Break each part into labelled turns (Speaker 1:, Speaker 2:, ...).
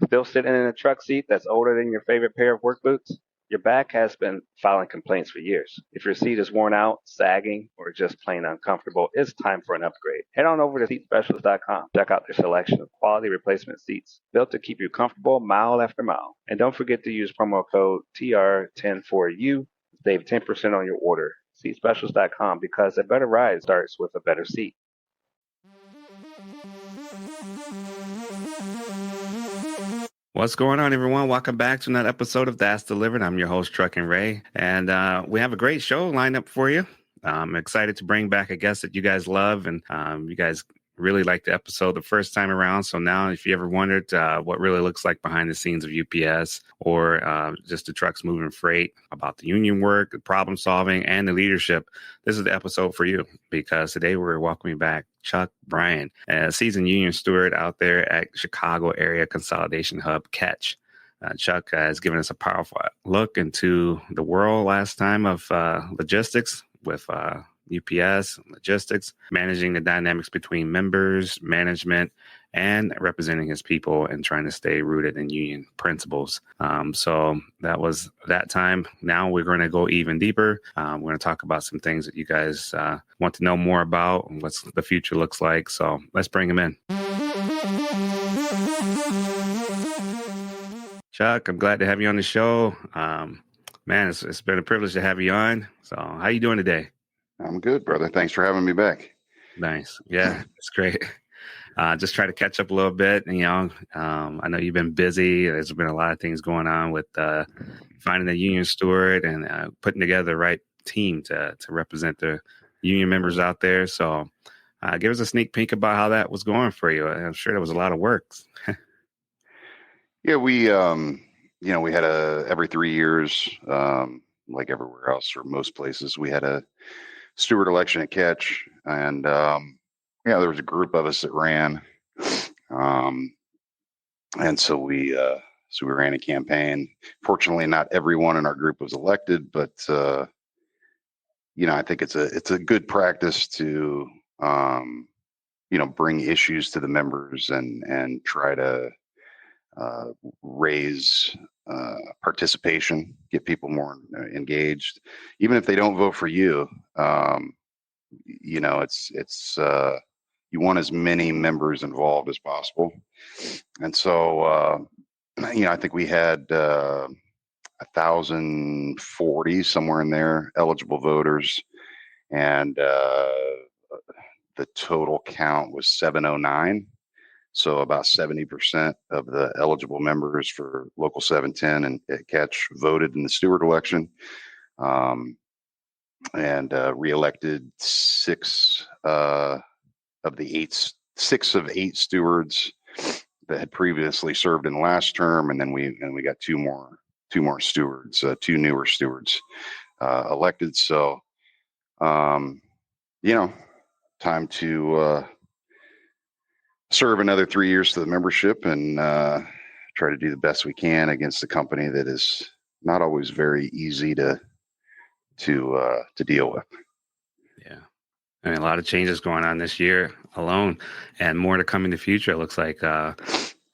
Speaker 1: Still sitting in a truck seat that's older than your favorite pair of work boots? Your back has been filing complaints for years. If your seat is worn out, sagging, or just plain uncomfortable, it's time for an upgrade. Head on over to seatspecialist.com. Check out their selection of quality replacement seats built to keep you comfortable mile after mile. And don't forget to use promo code TR10 4U to save 10% on your order. Seatspecialist.com, because a better ride starts with a better seat.
Speaker 2: What's going on, everyone? Welcome back to another episode of That's Delivered. I'm your host, Truck and Ray, and we have a great show lined up for you. I'm excited to bring back a guest that you guys love, and you guys really liked the episode the first time around. So now, if you ever wondered what really looks like behind the scenes of UPS or just the trucks moving freight, about the union work, the problem solving, and the leadership, this is the episode for you, because today we're welcoming back Chuck Bryan, a seasoned union steward out there at Chicago Area Consolidation Hub, CACH. Chuck has given us a powerful look into the world last time of logistics with UPS, logistics, managing the dynamics between members, management, and representing his people and trying to stay rooted in union principles. So that was that time. Now we're going to go even deeper. We're going to talk about some things that you guys want to know more about and what the future looks like. So let's bring him in. Chuck, I'm glad to have you on the show. Man, it's been a privilege to have you on. So how you doing today?
Speaker 3: I'm good, brother. Thanks for having me back.
Speaker 2: Nice. Yeah, it's great. Just try to catch up a little bit. I know you've been busy. There's been a lot of things going on with finding a union steward and putting together the right team to represent the union members out there. So give us a sneak peek about how that was going for you. I'm sure there was a lot of work.
Speaker 3: Yeah, we had every 3 years, like everywhere else or most places, we had a steward election at CACH, and there was a group of us that ran, and so we ran a campaign. Fortunately, not everyone in our group was elected, but I think it's a good practice to bring issues to the members and try to raise participation, get people more engaged, even if they don't vote for you. It's you want as many members involved as possible, and so I think we had 1,040 somewhere in there eligible voters, and the total count was 709. So about 70% of the eligible members for Local 710 and at CACH voted in the steward election, and reelected six of eight stewards that had previously served in the last term, and then we got two more stewards, two newer stewards elected. So, time to serve another 3 years to the membership and try to do the best we can against a company that is not always very easy to deal with.
Speaker 2: Yeah. I mean, a lot of changes going on this year alone, and more to come in the future. It looks like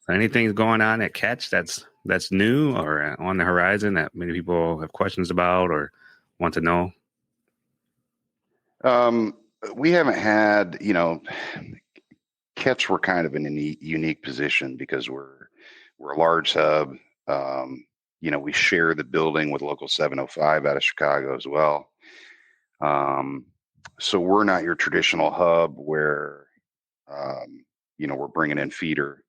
Speaker 2: anything going on at CACH that's new or on the horizon that many people have questions about or want to know.
Speaker 3: We haven't had, CACH, we're kind of in a unique position because we're a large hub. We share the building with Local 705 out of Chicago as well. So we're not your traditional hub where, we're bringing in feeder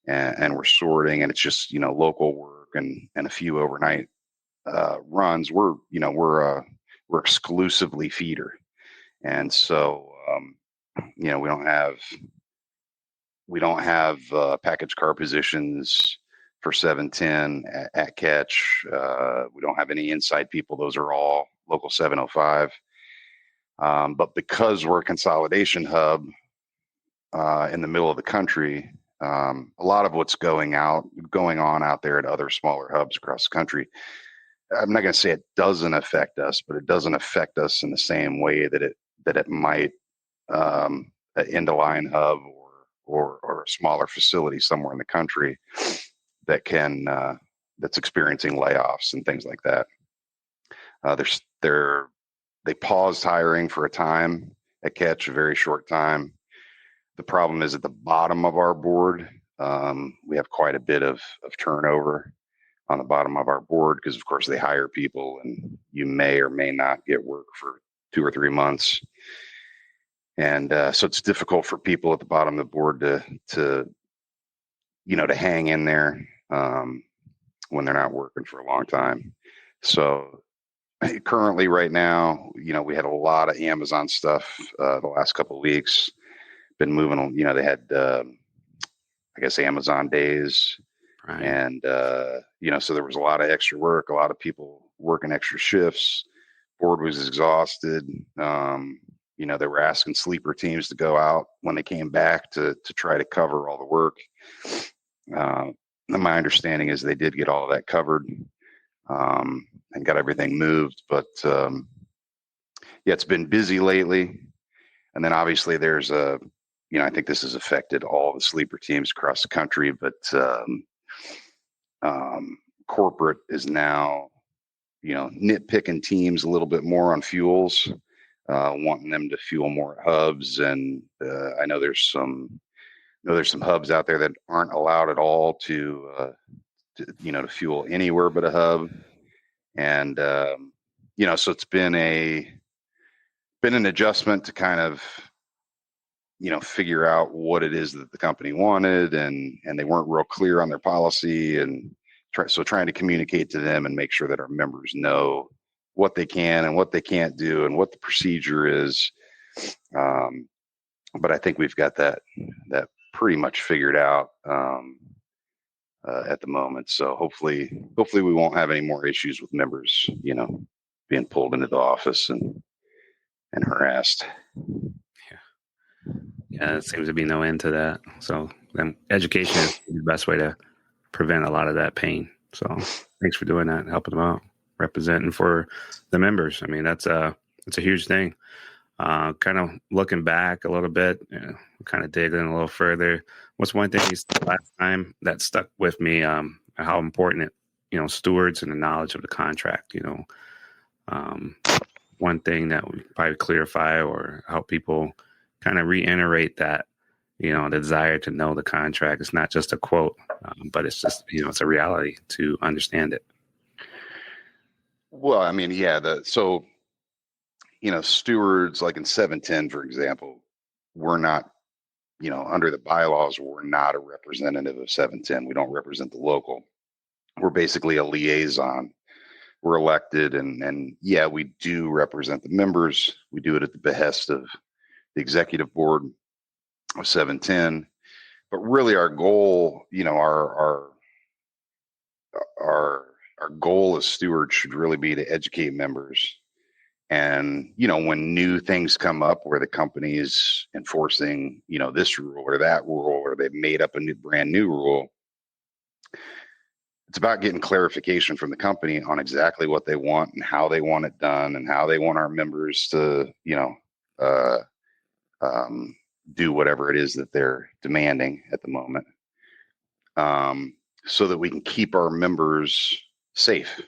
Speaker 3: and we're sorting, and it's just, local work and a few overnight runs. We're exclusively feeder. And so, we don't have package car positions for 710 at CACH. We don't have any inside people. Those are all Local 705. But because we're a consolidation hub in the middle of the country, a lot of what's going on out there at other smaller hubs across the country, I'm not going to say it doesn't affect us, but it doesn't affect us in the same way that it might an end-of-line hub or a smaller facility somewhere in the country that can that's experiencing layoffs and things like that. They paused hiring for a time at CACH, a very short time. The problem is at the bottom of our board, we have quite a bit of turnover on the bottom of our board because, of course, they hire people and you may or may not get work for 2 or 3 months. And so it's difficult for people at the bottom of the board to hang in there when they're not working for a long time. So currently right now, we had a lot of Amazon stuff the last couple of weeks. Been moving, they had, I guess, Amazon days. Right. And, so there was a lot of extra work, a lot of people working extra shifts. Board was exhausted. They were asking sleeper teams to go out when they came back to try to cover all the work. My understanding is they did get all of that covered and got everything moved. But, it's been busy lately. And then obviously there's I think this has affected all the sleeper teams across the country, but corporate is now, nitpicking teams a little bit more on fuels, wanting them to fuel more hubs. And I know there's some hubs out there that aren't allowed at all to fuel anywhere but a hub. And, so it's been an adjustment to kind of, figure out what it is that the company wanted, and they weren't real clear on their policy, and trying to communicate to them and make sure that our members know what they can and what they can't do and what the procedure is. But I think we've got that pretty much figured out at the moment. So hopefully we won't have any more issues with members, being pulled into the office and harassed.
Speaker 2: Yeah, it seems to be no end to that. So education is the best way to prevent a lot of that pain. So thanks for doing that, helping them out, representing for the members. I mean, it's a huge thing. Kind of looking back a little bit, kind of digging a little further. What's one thing you said last time that stuck with me? How important stewards and the knowledge of the contract. One thing that we probably clarify or help people kind of reiterate that, the desire to know the contract. It's not just a quote, but it's just, it's a reality to understand it.
Speaker 3: Well, I mean, stewards, like in 710, for example, we're not, under the bylaws, we're not a representative of 710. We don't represent the local. We're basically a liaison. We're elected and we do represent the members. We do it at the behest of the executive board of 710, but really our goal, our goal as stewards should really be to educate members. And, when new things come up where the company is enforcing, this rule or that rule, or they've made up a brand new rule, it's about getting clarification from the company on exactly what they want and how they want it done and how they want our members to, do whatever it is that they're demanding at the moment, so that we can keep our members safe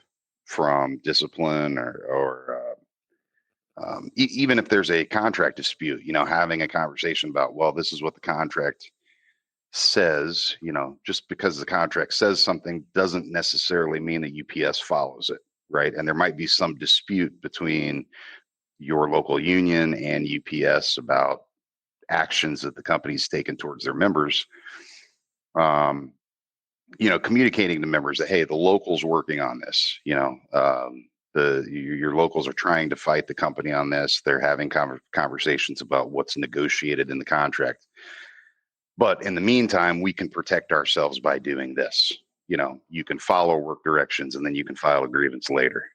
Speaker 3: from discipline or even if there's a contract dispute, having a conversation about, well, this is what the contract says. Just because the contract says something doesn't necessarily mean that UPS follows it, right? And there might be some dispute between your local union and UPS about actions that the company's taken towards their members. Communicating to members that, hey, the local's working on this. Your locals are trying to fight the company on this. They're having conversations about what's negotiated in the contract. But in the meantime, we can protect ourselves by doing this. You can follow work directions and then you can file a grievance later.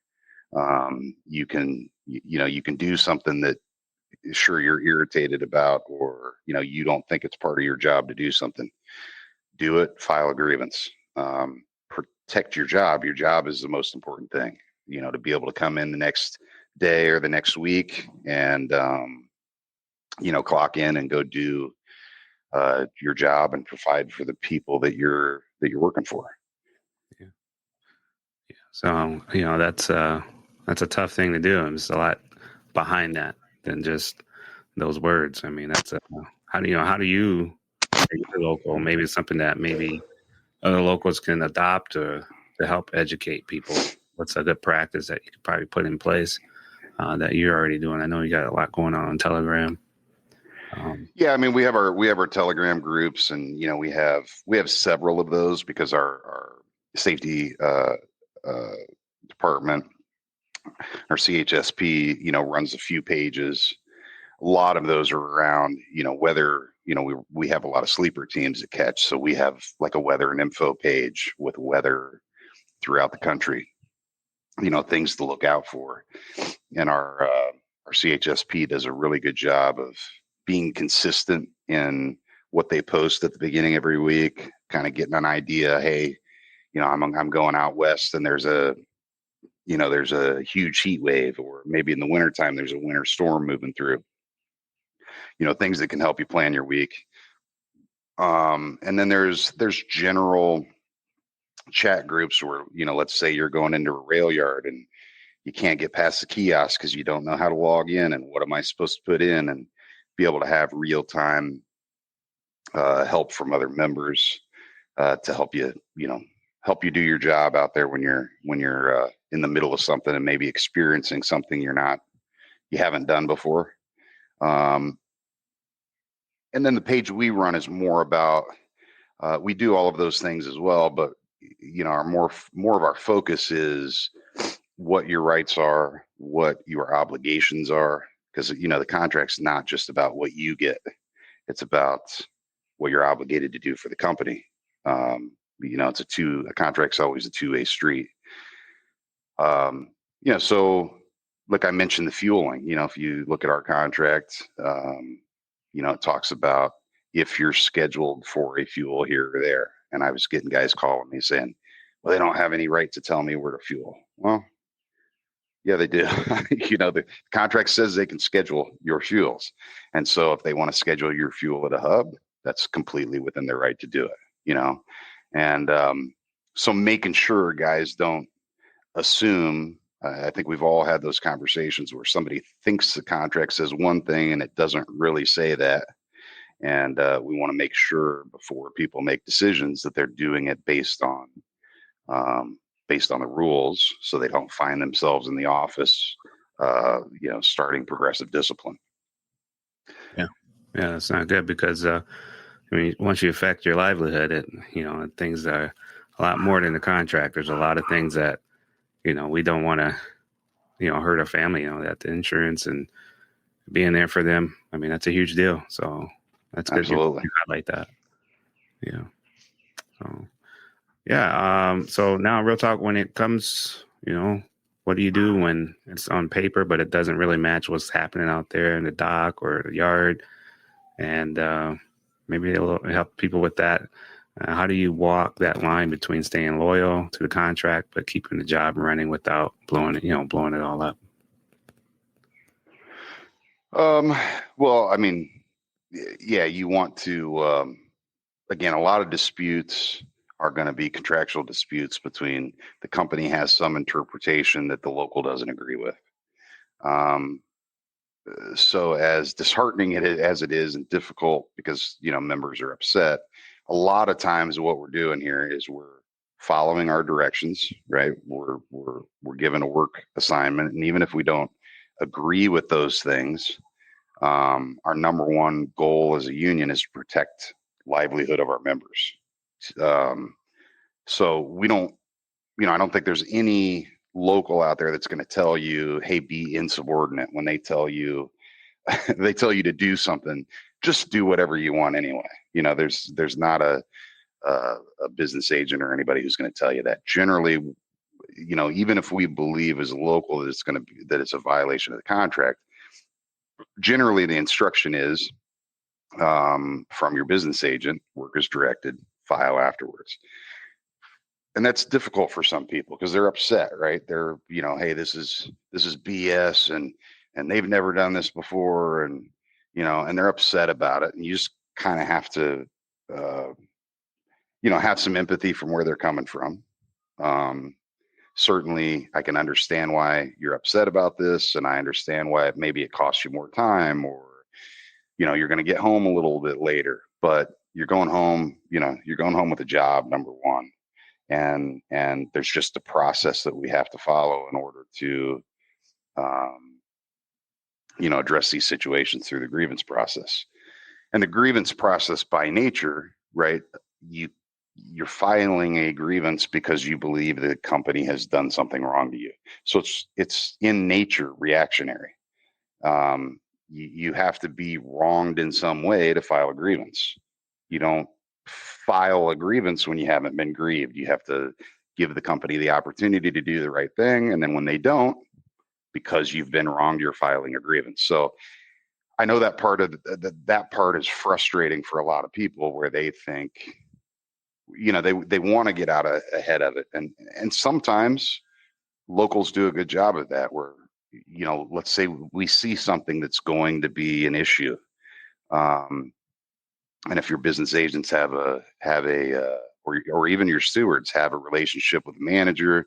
Speaker 3: You can do something that sure you're irritated about, or, you don't think it's part of your job to do something. Do it, file a grievance, protect your job. Your job is the most important thing, to be able to come in the next day or the next week and, clock in and go do your job and provide for the people that you're working for.
Speaker 2: So, that's a tough thing to do. There's a lot behind that than just those words. I mean, that's how do you, you're local, maybe it's something that maybe other locals can adopt or to help educate people. What's a good practice that you could probably put in place that you're already doing? I know you got a lot going on Telegram.
Speaker 3: Yeah, I mean, we have our Telegram groups, and we have several of those because our safety department, our CHSP, runs a few pages. A lot of those are around, weather. We have a lot of sleeper teams at CACH, so we have like a weather and info page with weather throughout the country. Things to look out for, and our CHSP does a really good job of being consistent in what they post at the beginning of every week, kind of getting an idea. Hey, I'm going out west, and there's a huge heat wave, or maybe in the wintertime there's a winter storm moving through. Things that can help you plan your week. And then there's general chat groups where, let's say you're going into a rail yard and you can't get past the kiosk because you don't know how to log in and what am I supposed to put in, and be able to have real time help from other members to help you do your job out there when you're in the middle of something and maybe experiencing something you haven't done before. And then the page we run is more about, we do all of those things as well, but our more of our focus is what your rights are, what your obligations are, because the contract's not just about what you get, it's about what you're obligated to do for the company. It's a contract's always a two-way street. So like I mentioned, the fueling, if you look at our contract, it talks about if you're scheduled for a fuel here or there. And I was getting guys calling me saying, well, they don't have any right to tell me where to fuel. Well, yeah, they do. The contract says they can schedule your fuels. And so if they want to schedule your fuel at a hub, that's completely within their right to do it, And so making sure guys don't assume, I think we've all had those conversations where somebody thinks the contract says one thing and it doesn't really say that. And we want to make sure before people make decisions that they're doing it based on the rules, so they don't find themselves in the office, starting progressive discipline.
Speaker 2: Yeah, that's not good because once you affect your livelihood, things are a lot more than the contract. There's a lot of things that we don't want to hurt our family. That the insurance and being there for them. I mean, that's a huge deal. So that's good.
Speaker 3: Absolutely.
Speaker 2: You highlight that. Yeah. So. Yeah. So now, real talk. When it comes, what do you do when it's on paper, but it doesn't really match what's happening out there in the dock or the yard? And maybe it'll help people with that. How do you walk that line between staying loyal to the contract but keeping the job running without blowing it all up?
Speaker 3: Well, I mean, yeah, you want to. Again, a lot of disputes are going to be contractual disputes between the company has some interpretation that the local doesn't agree with. So as disheartening as it is and difficult because, members are upset, a lot of times what we're doing here is we're following our directions, right? We're given a work assignment. And even if we don't agree with those things, our number one goal as a union is to protect livelihood of our members. So we don't, I don't think there's any local out there that's going to tell you, hey, be insubordinate when they tell you to do something. Just do whatever you want anyway. There's not a business agent or anybody who's going to tell you that. Generally, even if we believe as a local that it's a violation of the contract, generally the instruction is from your business agent, work as directed, file afterwards. And that's difficult for some people because they're upset, right? They're, hey, this is BS and they've never done this before, and and they're upset about it. And you just kind of have to have some empathy from where they're coming from. certainly I can understand why you're upset about this, and I understand why maybe it costs you more time, or you're going to get home a little bit later, but you're going home, you're going home with a job, number one. And there's just a process that we have to follow in order to address these situations through the grievance process. And the grievance process by nature, right? You're filing a grievance because you believe the company has done something wrong to you. So it's in nature reactionary. You have to be wronged in some way to file a grievance. You don't file a grievance when you haven't been grieved. You have to give the company the opportunity to do the right thing. And then when they don't, because you've been wronged, you're filing a grievance. So I know that part of that part is frustrating for a lot of people, where they think, they want to get out ahead of it. And sometimes locals do a good job of that, where, let's say we see something that's going to be an issue. And if your business agents have a or even your stewards have a relationship with a manager,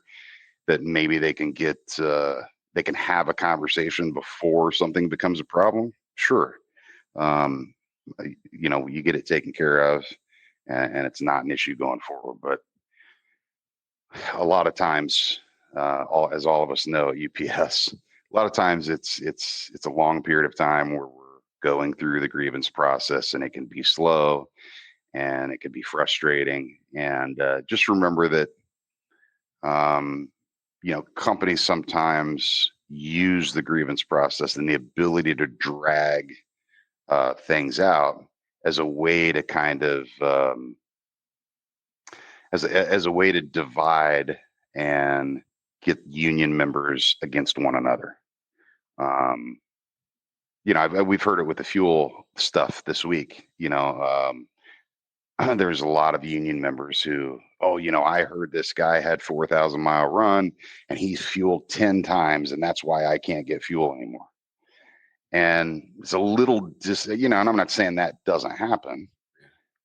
Speaker 3: that maybe they can have a conversation before something becomes a problem. Sure. You get it taken care of, and it's not an issue going forward. But a lot of times, as all of us know at UPS, a lot of times it's a long period of time where we're going through the grievance process, and it can be slow and it can be frustrating. And just remember that, companies sometimes use the grievance process and the ability to drag things out as a way to kind of as a way to divide and get union members against one another. We've heard it with the fuel stuff this week. There's a lot of union members who, I heard this guy had 4,000 mile run and he's fueled 10 times, and that's why I can't get fuel anymore. And it's a little and I'm not saying that doesn't happen,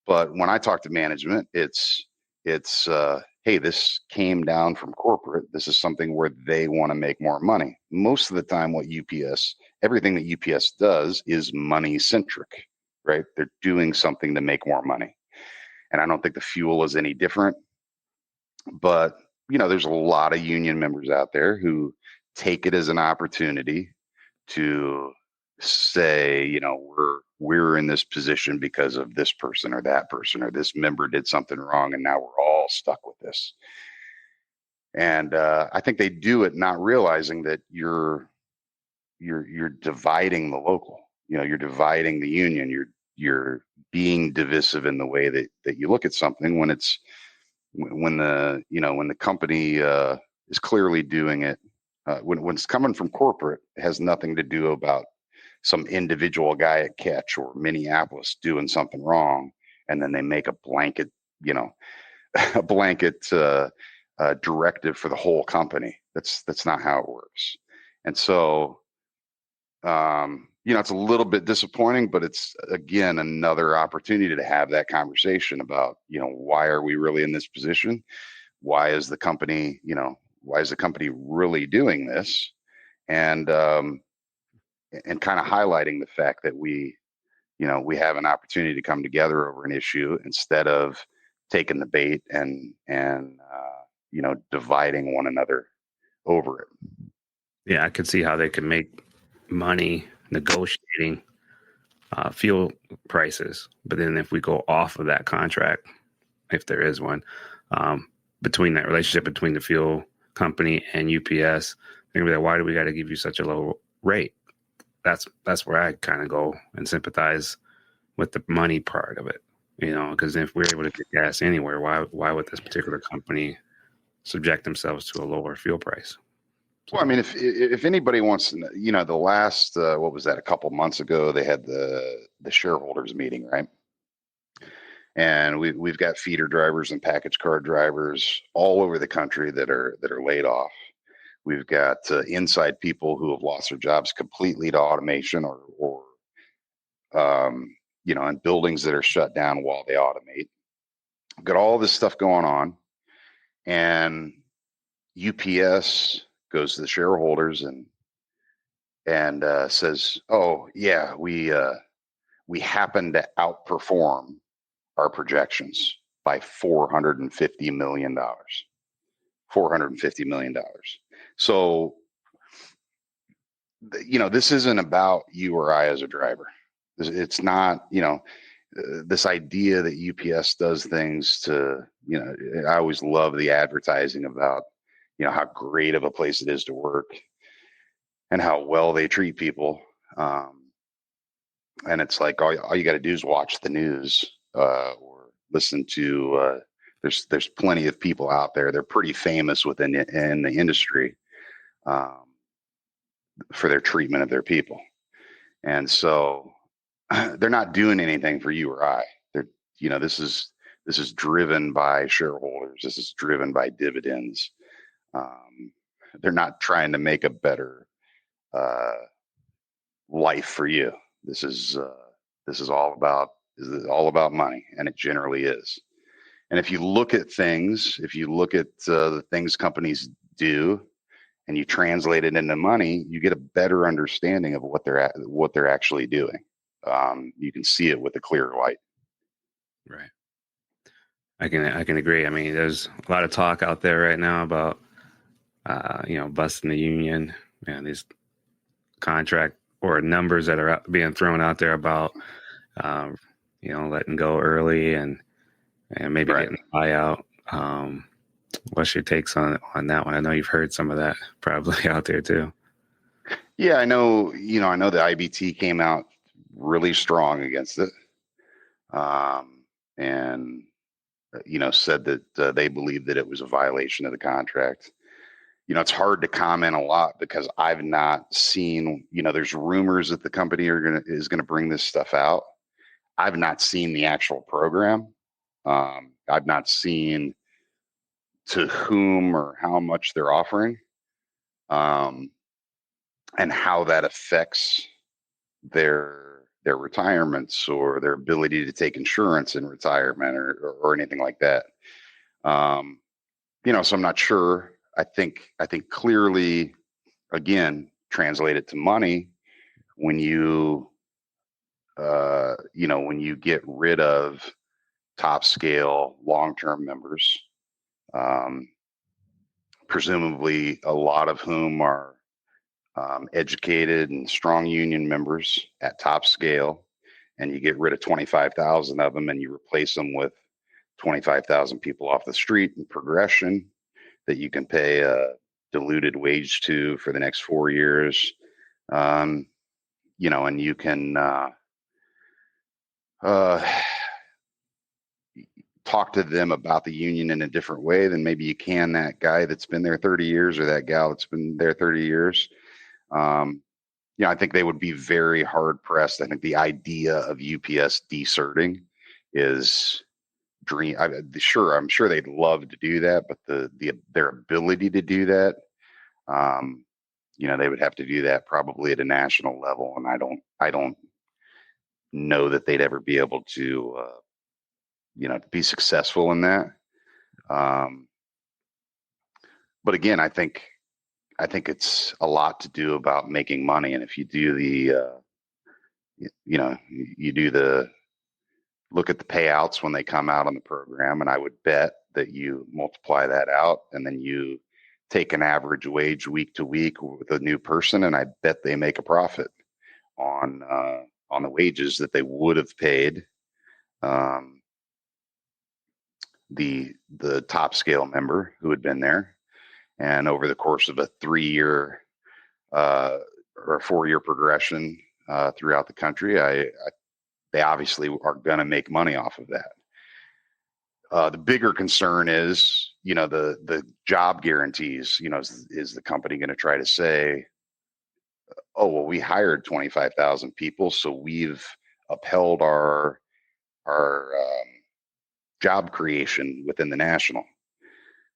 Speaker 3: but when I talk to management, it's hey, this came down from corporate. This is something where they want to make more money. Most of the time, everything that UPS does is money centric, right? They're doing something to make more money. And I don't think the fuel is any different. But, there's a lot of union members out there who take it as an opportunity to say, we're in this position because of this person or that person, or this member did something wrong, and now we're all stuck with this. And I think they do it not realizing that you're dividing the local. You're dividing the union. You're being divisive in the way that you look at something, when the company is clearly doing it. When it's coming from corporate, it has nothing to do about some individual guy at CACH or Minneapolis doing something wrong, and then they make a blanket, directive for the whole company. That's not how it works. And so, it's a little bit disappointing, but it's, again, another opportunity to have that conversation about, why are we really in this position? Why is the company really doing this? And kind of highlighting the fact that we have an opportunity to come together over an issue, instead of taking the bait and dividing one another over it.
Speaker 2: Yeah, I could see how they could make money negotiating fuel prices, but then if we go off of that contract, if there is one, between that relationship between the fuel company and UPS, they're gonna be like, why do we got to give you such a low rate? That's where I kind of go and sympathize with the money part of it, because if we're able to get gas anywhere, why would this particular company subject themselves to a lower fuel price?
Speaker 3: Well, I mean, if anybody wants to know, the last, what was that, a couple months ago, they had the shareholders meeting, right? And we've got feeder drivers and package car drivers all over the country that are laid off. We've got inside people who have lost their jobs completely to automation, or in buildings that are shut down while they automate. We've got all this stuff going on, and UPS goes to the shareholders and says, "Oh yeah, we happen to outperform our projections by $450 million. $450 million. So, this isn't about you or I as a driver. It's not, this idea that UPS does things to, I always love the advertising about, how great of a place it is to work and how well they treat people. And it's like, all you got to do is watch the news or listen to, there's plenty of people out there. They're pretty famous in the industry for their treatment of their people. And so they're not doing anything for you or I. They're, this is driven by shareholders. This is driven by dividends. They're not trying to make a better life for you. This is all about money, and it generally is. And if you look at the things companies do, and you translate it into money, you get a better understanding of what they're actually doing. You can see it with a clear light.
Speaker 2: Right. I can agree. I mean, there's a lot of talk out there right now about busting the union and these contract or numbers that are being thrown out there about letting go early and maybe getting a buyout. What's your takes on that one? I know you've heard some of that probably out there too.
Speaker 3: Yeah, I know. I know the IBT came out really strong against it, and said that they believed that it was a violation of the contract. It's hard to comment a lot because I've not seen. There's rumors that the company is gonna bring this stuff out. I've not seen the actual program. I've not seen to whom or how much they're offering, and how that affects their retirements or their ability to take insurance in retirement or anything like that. So I'm not sure. I think clearly, again, translate it to money when you get rid of top scale long-term members, presumably a lot of whom are educated and strong union members at top scale, and you get rid of 25,000 of them and you replace them with 25,000 people off the street in progression that you can pay a diluted wage to for the next 4 years. And you can talk to them about the union in a different way than maybe you can that guy that's been there 30 years or that gal that's been there 30 years. I think they would be very hard pressed. I think the idea of UPS deserting is I'm sure they'd love to do that, but their ability to do that, they would have to do that probably at a national level, and I don't know that they'd ever be able to, be successful in that. But again, I think it's a lot to do about making money, and if you do look at the payouts when they come out on the program, and I would bet that you multiply that out and then you take an average wage week to week with a new person, and I bet they make a profit on the wages that they would have paid the top scale member who had been there. And over the course of a 3-year or a 4-year progression throughout the country, they obviously are going to make money off of that. The bigger concern is, the job guarantees. Is the company going to try to say, "Oh, well, we hired 25,000 people, so we've upheld our job creation within the national"?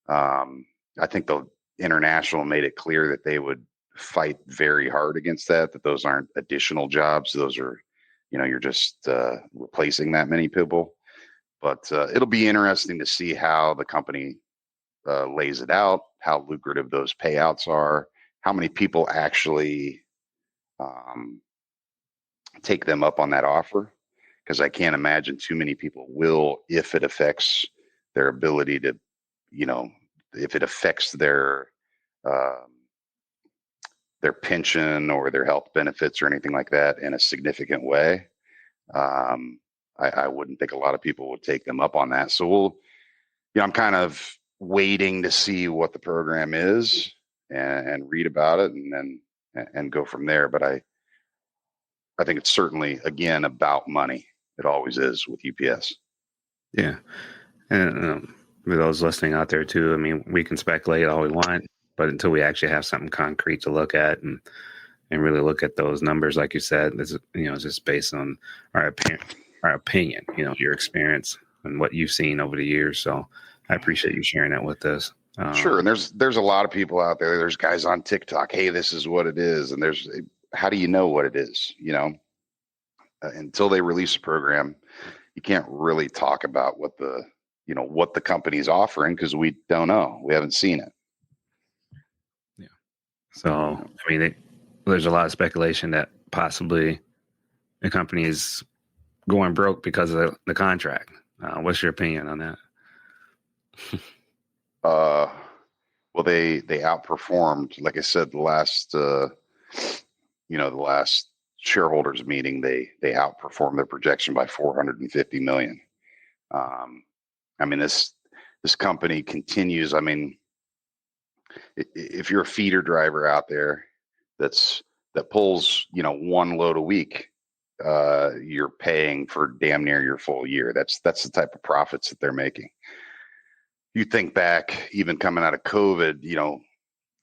Speaker 3: I think the international made it clear that they would fight very hard against that those aren't additional jobs. Those are, you're just replacing that many people. But it'll be interesting to see how the company lays it out, how lucrative those payouts are, how many people actually take them up on that offer. Because I can't imagine too many people will, if it affects their ability to, if it affects their pension or their health benefits or anything like that in a significant way. I wouldn't think a lot of people would take them up on that. So I'm kind of waiting to see what the program is and read about it and go from there. But I think it's certainly, again, about money. It always is with UPS.
Speaker 2: Yeah. And for those listening out there too, I mean, we can speculate all we want, but until we actually have something concrete to look at and really look at those numbers, like you said, it's just based on our opinion, your experience and what you've seen over the years. So I appreciate you sharing that with us.
Speaker 3: Sure. And there's a lot of people out there. There's guys on TikTok. Hey, this is what it is. And how do you know what it is? Until they release a program, you can't really talk about what the company's offering, because we don't know. We haven't seen it.
Speaker 2: Yeah. So, I mean, there's a lot of speculation that possibly the company is going broke because of the contract. What's your opinion on that?
Speaker 3: Well, they outperformed. Like I said, the last shareholders meeting, they outperformed their projection by $450 million. I mean, this company continues. I mean, if you're a feeder driver out there that pulls one load a week, you're paying for damn near your full year. That's the type of profits that they're making. You think back, even coming out of COVID,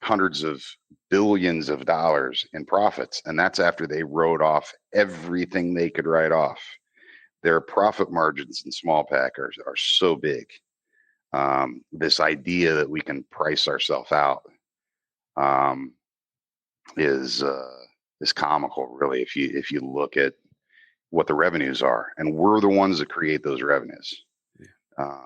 Speaker 3: hundreds of billions of dollars in profits, and that's after they wrote off everything they could write off. Their profit margins in small pack are so big. This idea that we can price ourselves out is comical, really. If you look at what the revenues are, and we're the ones that create those revenues. Yeah.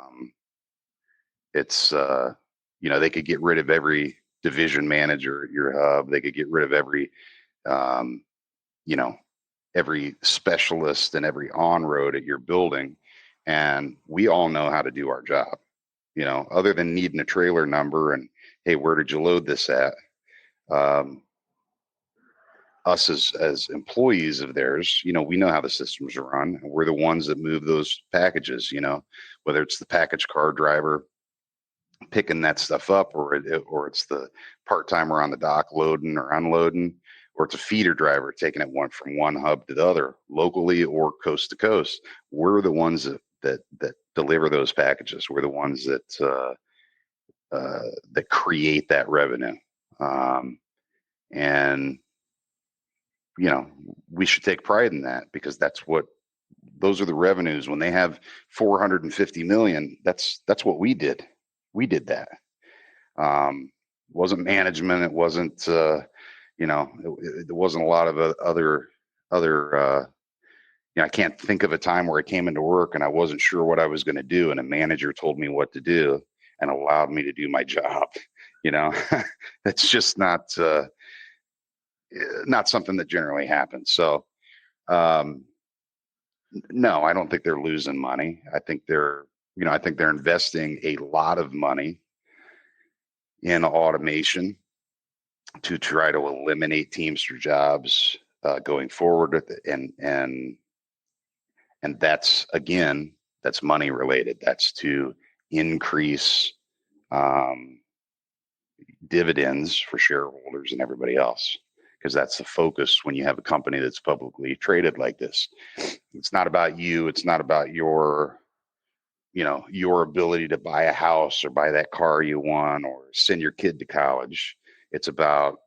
Speaker 3: It's they could get rid of every division manager at your hub. They could get rid of every every specialist and every on-road at your building, and we all know how to do our job. Other than needing a trailer number and, hey, where did you load this at? Us as employees of theirs, we know how the systems are run, and we're the ones that move those packages. Whether it's the package car driver picking that stuff up, or it's the part-timer on the dock loading or unloading, or it's a feeder driver taking it from one hub to the other, locally or coast to coast. We're the ones that deliver those packages. We're the ones that create that revenue. And we should take pride in that, because those are the revenues. When they have 450 million, that's what we did. We did that. It wasn't management. It wasn't, it wasn't a lot of other, I can't think of a time where I came into work and I wasn't sure what I was going to do, and a manager told me what to do and allowed me to do my job. That's just not something that generally happens. So, no, I don't think they're losing money. I think they're investing a lot of money in automation to try to eliminate Teamster jobs going forward. And that's money related. That's to increase dividends for shareholders and everybody else, because that's the focus when you have a company that's publicly traded like this. It's not about you. It's not about your ability to buy a house or buy that car you want or send your kid to college. It's about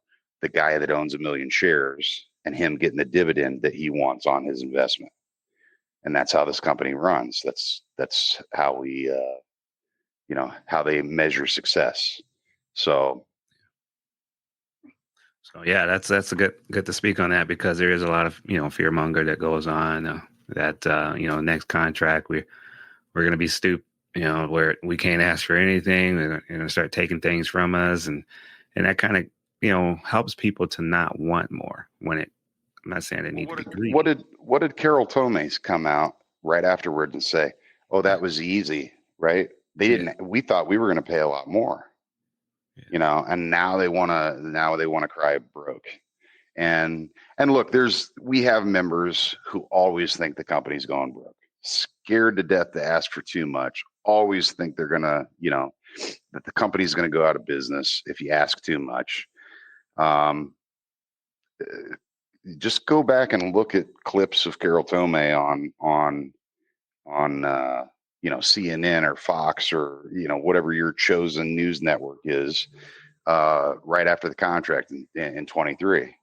Speaker 3: the guy that owns 1 million shares and him getting the dividend that he wants on his investment. And that's how this company runs. That's how we, how they measure success. So
Speaker 2: yeah, that's a good to speak on that, because there is a lot of, fear monger that goes on that, next contract, we're going to be where we can't ask for anything and start taking things from us. And that kind of, helps people to not want more when I'm not saying they need to be greedy.
Speaker 3: What did Carol Tomes come out right afterwards and say? Oh, that was easy, right? They didn't. We thought we were going to pay a lot more, and now they want to cry broke. And look, we have members who always think the company's going broke, scared to death to ask for too much, always think they're gonna, that the company's going to go out of business if you ask too much. Just go back and look at clips of Carol Tomei on CNN or Fox or whatever your chosen news network is, right after the contract in 23.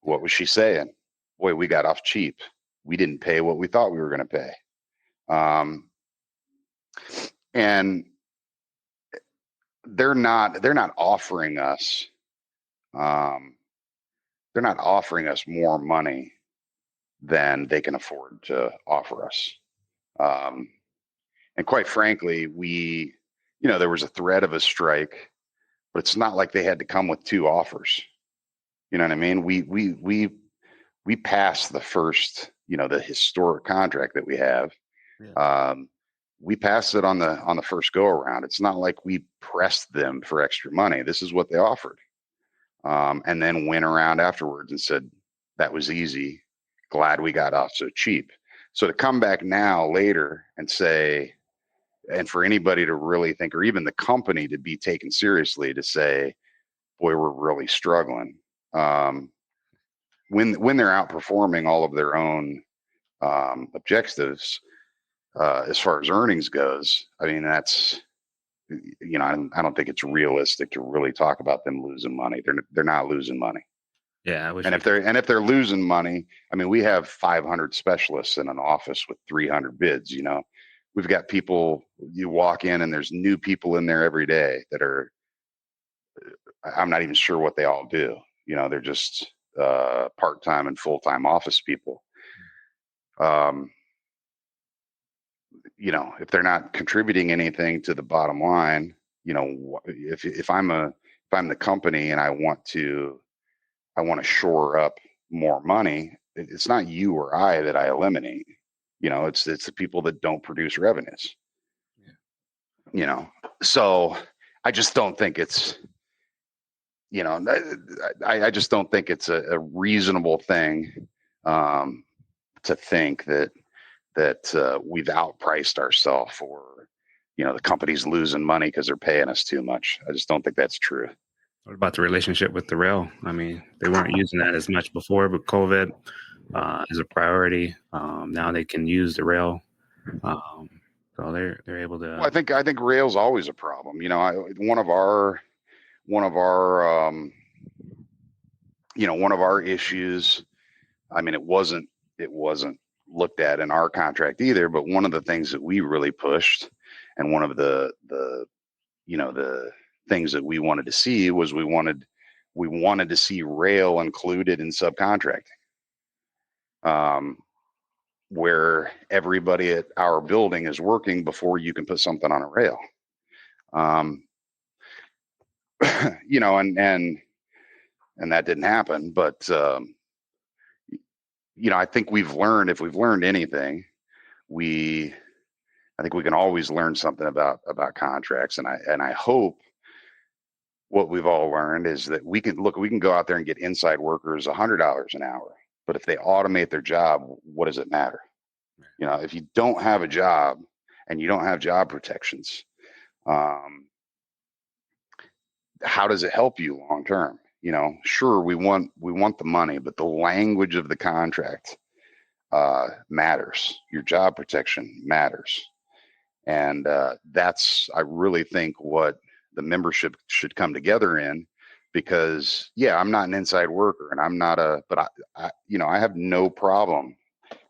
Speaker 3: What was she saying? Boy, we got off cheap. We didn't pay what we thought we were going to pay. And they're not offering us, more money than they can afford to offer us. And quite frankly, there was a threat of a strike, but it's not like they had to come with two offers. You know what I mean? We passed the first, the historic contract that we have. Yeah. We passed it on the first go around. It's not like we pressed them for extra money. This is what they offered. And then went around afterwards and said, that was easy. Glad we got off so cheap. So to come back now later and say, and for anybody to really think, or even the company to be taken seriously, to say, boy, we're really struggling. When they're outperforming all of their own objectives, as far as earnings goes, I mean, that's, I don't think it's realistic to really talk about them losing money. They're not losing money.
Speaker 2: Yeah,
Speaker 3: and if they're losing money, I mean, we have 500 specialists in an office with 300 bids. We've got people. You walk in and there's new people in there every day that are. I'm not even sure what they all do. They're just part-time and full-time office people. If they're not contributing anything to the bottom line, if I'm the company and I want to shore up more money, it's not you or I that I eliminate. It's the people that don't produce revenues. Yeah. So I just don't think it's, I just don't think it's a reasonable thing to think that we've outpriced ourselves, or the company's losing money because they're paying us too much. I just don't think that's true.
Speaker 2: What about the relationship with the rail? I mean, they weren't using that as much before, but COVID is a priority. Now they can use the rail, so they're able to.
Speaker 3: Well, I think rail's always a problem. One of our issues. I mean, it wasn't looked at in our contract either, but one of the things that we really pushed, and one of the things that we wanted to see was we wanted to see rail included in subcontracting, where everybody at our building is working before you can put something on a rail. And that didn't happen, but I think if we've learned anything, I think we can always learn something about contracts. And I hope what we've all learned is that we can go out there and get inside workers $100 an hour, but if they automate their job, what does it matter? If you don't have a job and you don't have job protections, how does it help you long term? Sure, we want the money, but the language of the contract matters. Your job protection matters. And that's, I really think, what the membership should come together in, because I'm not an inside worker, and I'm not but I have no problem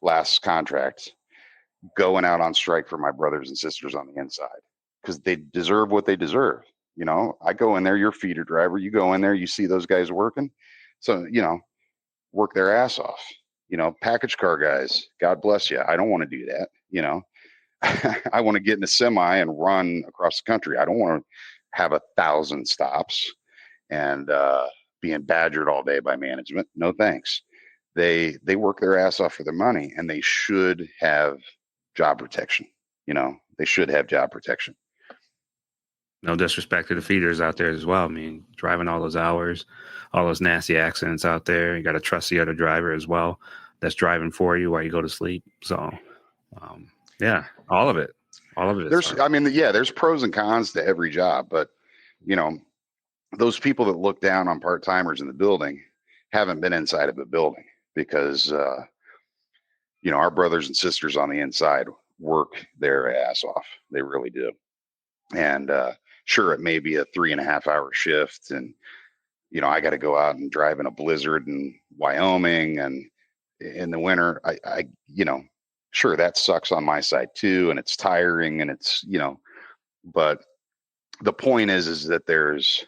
Speaker 3: last contract going out on strike for my brothers and sisters on the inside, because they deserve what they deserve. I go in there, you're a feeder driver, you go in there, you see those guys working. So, work their ass off. Package car guys, God bless you. I don't want to do that. I want to get in a semi and run across the country. I don't want to have 1,000 stops and being badgered all day by management. No thanks. They work their ass off for their money, and they should have job protection. They should have job protection.
Speaker 2: No disrespect to the feeders out there as well. I mean, driving all those hours, all those nasty accidents out there. You got to trust the other driver as well that's driving for you while you go to sleep. So, yeah, all of it.
Speaker 3: There's pros and cons to every job, but those people that look down on part-timers in the building haven't been inside of a building, because our brothers and sisters on the inside work their ass off. They really do. And sure, it may be a 3.5 hour shift, and I got to go out and drive in a blizzard in Wyoming, and in the winter, I sure, that sucks on my side too, and it's tiring, and it's but the point is that there's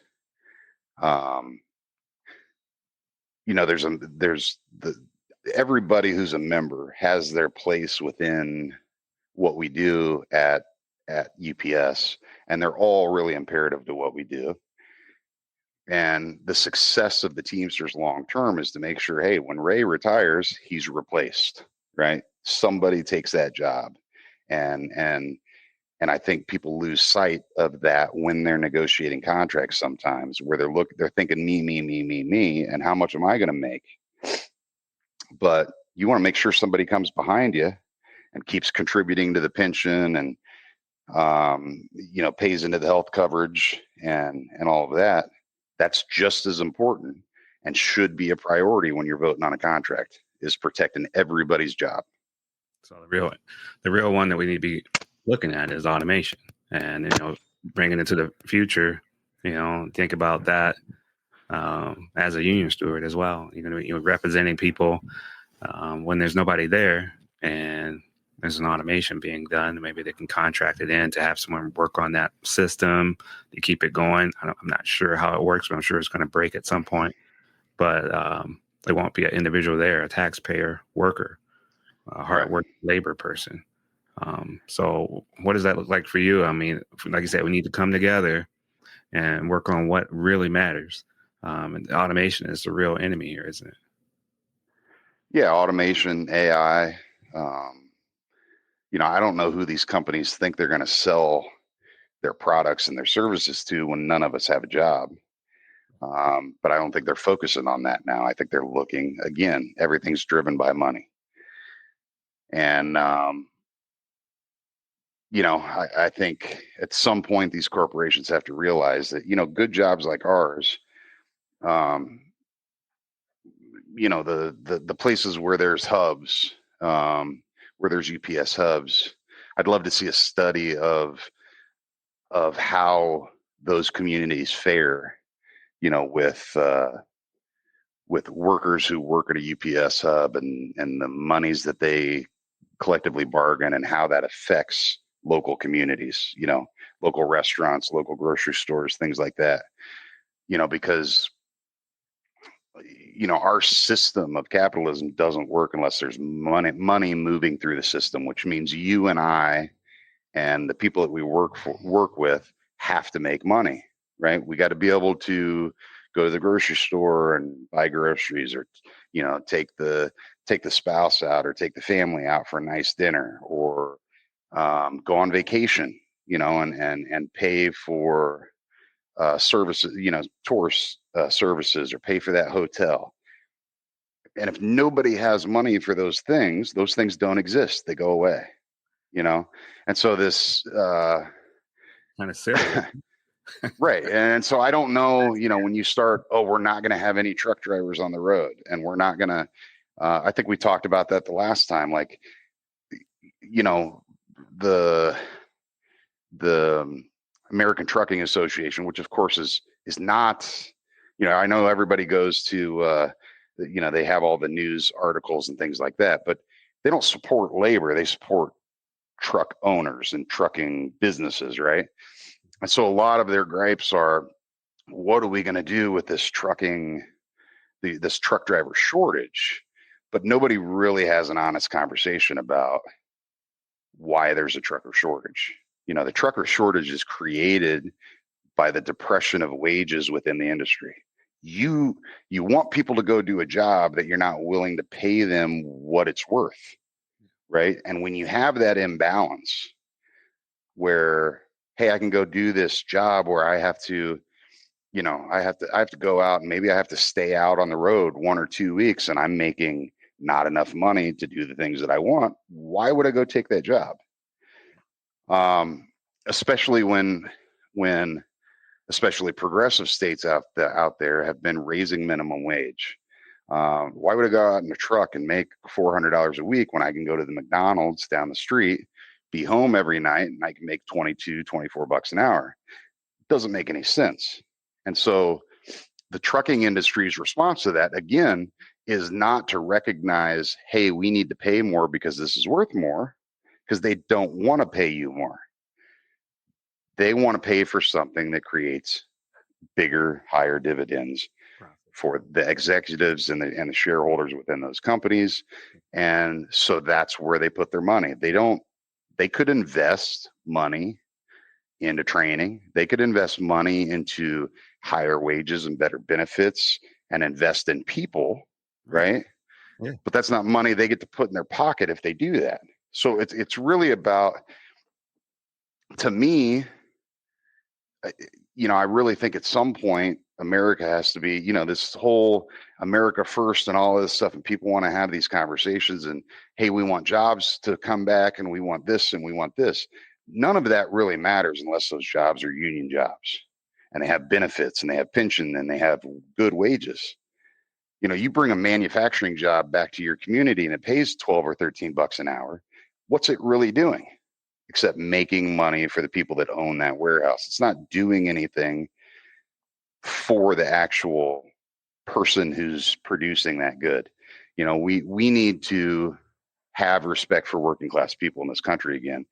Speaker 3: everybody who's a member has their place within what we do at UPS, and they're all really imperative to what we do. And the success of the Teamsters long term is to make sure, hey, when Ray retires, he's replaced, right? Somebody takes that job. And I think people lose sight of that when they're negotiating contracts sometimes, where they're thinking me, and how much am I going to make? But you want to make sure somebody comes behind you and keeps contributing to the pension, and pays into the health coverage and all of that. That's just as important and should be a priority when you're voting on a contract, is protecting everybody's job.
Speaker 2: So the real one that we need to be looking at is automation, and bringing it to the future. Think about that as a union steward as well. Representing people when there's nobody there and there's an automation being done. Maybe they can contract it in to have someone work on that system to keep it going. I'm not sure how it works, but I'm sure it's going to break at some point. But there won't be an individual there, a taxpayer worker, a hard-working labor person. So what does that look like for you? I mean, like you said, we need to come together and work on what really matters. And automation is the real enemy here, isn't it?
Speaker 3: Yeah, automation, AI. I don't know who these companies think they're going to sell their products and their services to when none of us have a job. But I don't think they're focusing on that now. I think they're looking, again, everything's driven by money. And, I think at some point these corporations have to realize that, good jobs like ours, the places where there's hubs, where there's UPS hubs, I'd love to see a study of how those communities fare, with workers who work at a UPS hub, and the monies that they collectively bargain, and how that affects local communities, local restaurants, local grocery stores, things like that, because our system of capitalism doesn't work unless there's money moving through the system, which means you and I and the people that we work with have to make money, right? We got to be able to go to the grocery store and buy groceries, or take the spouse out, or take the family out for a nice dinner, or go on vacation, and pay for services, tourist services, or pay for that hotel. And if nobody has money for those things don't exist. They go away, and so this
Speaker 2: Kind of silly.
Speaker 3: Right. And so I don't know, when you start, we're not going to have any truck drivers on the road, and we're not going to, I think we talked about that the last time, like, the American Trucking Association, which of course is not, I know everybody goes to, they have all the news articles and things like that, but they don't support labor. They support truck owners and trucking businesses, right? And so a lot of their gripes are, what are we going to do with this truck driver shortage? But nobody really has an honest conversation about, why there's a trucker shortage. The trucker shortage is created by the depression of wages within the industry. You want people to go do a job that you're not willing to pay them what it's worth, right? And when you have that imbalance where, hey, I can go do this job where I have to go out and maybe I have to stay out on the road 1 or 2 weeks and I'm making not enough money to do the things that I want. Why would I go take that job? Especially when especially progressive states out there have been raising minimum wage. Why would I go out in a truck and make $400 a week when I can go to the McDonald's down the street, be home every night, and I can make 22, 24 bucks an hour? It doesn't make any sense. And so the trucking industry's response to that, again, is not to recognize, hey, we need to pay more because this is worth more, because they don't want to pay you more. They want to pay for something that creates bigger, higher dividends for the executives and the shareholders within those companies. And so that's where they put their money. They could invest money into training. They could invest money into higher wages and better benefits and invest in people, right?
Speaker 2: Yeah.
Speaker 3: But that's not money they get to put in their pocket if they do that. So it's really about, to me, I really think at some point America has to be, this whole America first and all of this stuff, and people want to have these conversations and, hey, we want jobs to come back and we want this and we want this. None of that really matters unless those jobs are union jobs and they have benefits and they have pension and they have good wages. You bring a manufacturing job back to your community and it pays 12 or 13 bucks an hour. What's it really doing? Except making money for the people that own that warehouse. It's not doing anything for the actual person who's producing that good. We need to have respect for working class people in this country again.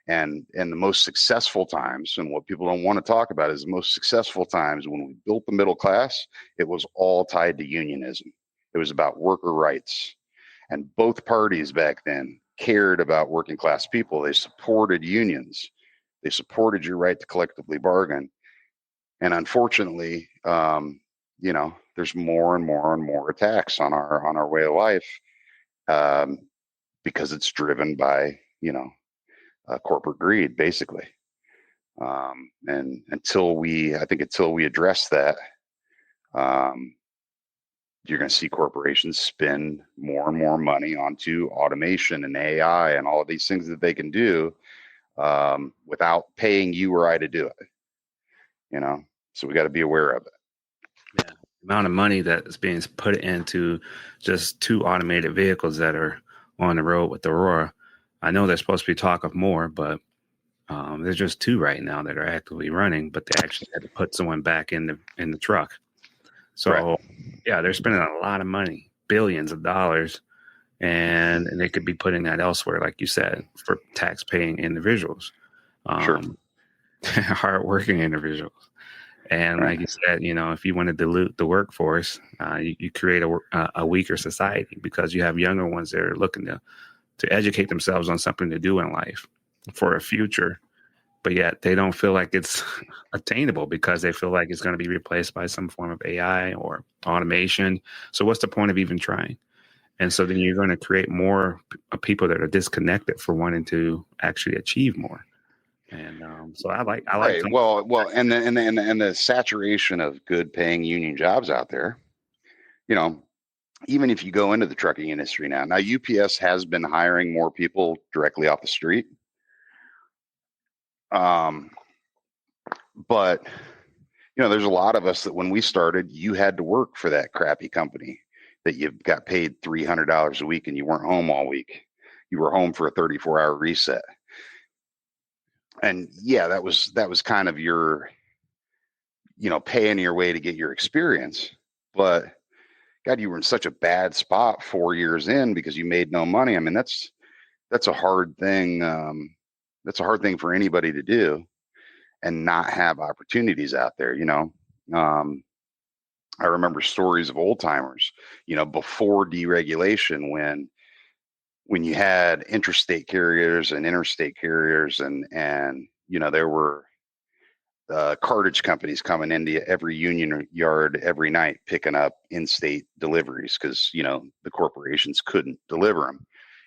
Speaker 3: And the most successful times, and what people don't want to talk about, is the most successful times when we built the middle class, it was all tied to unionism. It was about worker rights. And both parties back then cared about working class people. They supported unions. They supported your right to collectively bargain. And unfortunately, there's more and more and more attacks on our way of life, because it's driven by corporate greed, basically. And until we address that, you're going to see corporations spend more and more money onto automation and AI and all of these things that they can do, without paying you or I to do it. So we got to be aware of it.
Speaker 2: Yeah, the amount of money that's being put into just 2 automated vehicles that are on the road with Aurora. I know there's supposed to be talk of more, but there's just 2 right now that are actively running, but they actually had to put someone back in the truck. So, right. Yeah, they're spending a lot of money, billions of dollars, and they could be putting that elsewhere, like you said, for tax-paying individuals,
Speaker 3: sure.
Speaker 2: hard-working individuals. And like you said, if you want to dilute the workforce, you create a weaker society, because you have younger ones that are looking to educate themselves on something to do in life for a future, but yet they don't feel like it's attainable because they feel like it's going to be replaced by some form of AI or automation. So what's the point of even trying? And so then you're going to create more people that are disconnected for wanting to actually achieve more. And so I like.
Speaker 3: Right. Well, and the saturation of good paying union jobs out there, even if you go into the trucking industry now UPS has been hiring more people directly off the street. But there's a lot of us that when we started, you had to work for that crappy company that you got paid $300 a week and you weren't home all week. You were home for a 34-hour reset. And yeah, that was kind of your, paying your way to get your experience. But God, you were in such a bad spot 4 years in because you made no money. I mean, that's a hard thing. That's a hard thing for anybody to do and not have opportunities out there. I remember stories of old timers, before deregulation, when when you had interstate carriers and interstate carriers, and there were cartage companies coming into every union yard every night picking up in-state deliveries because the corporations couldn't deliver them.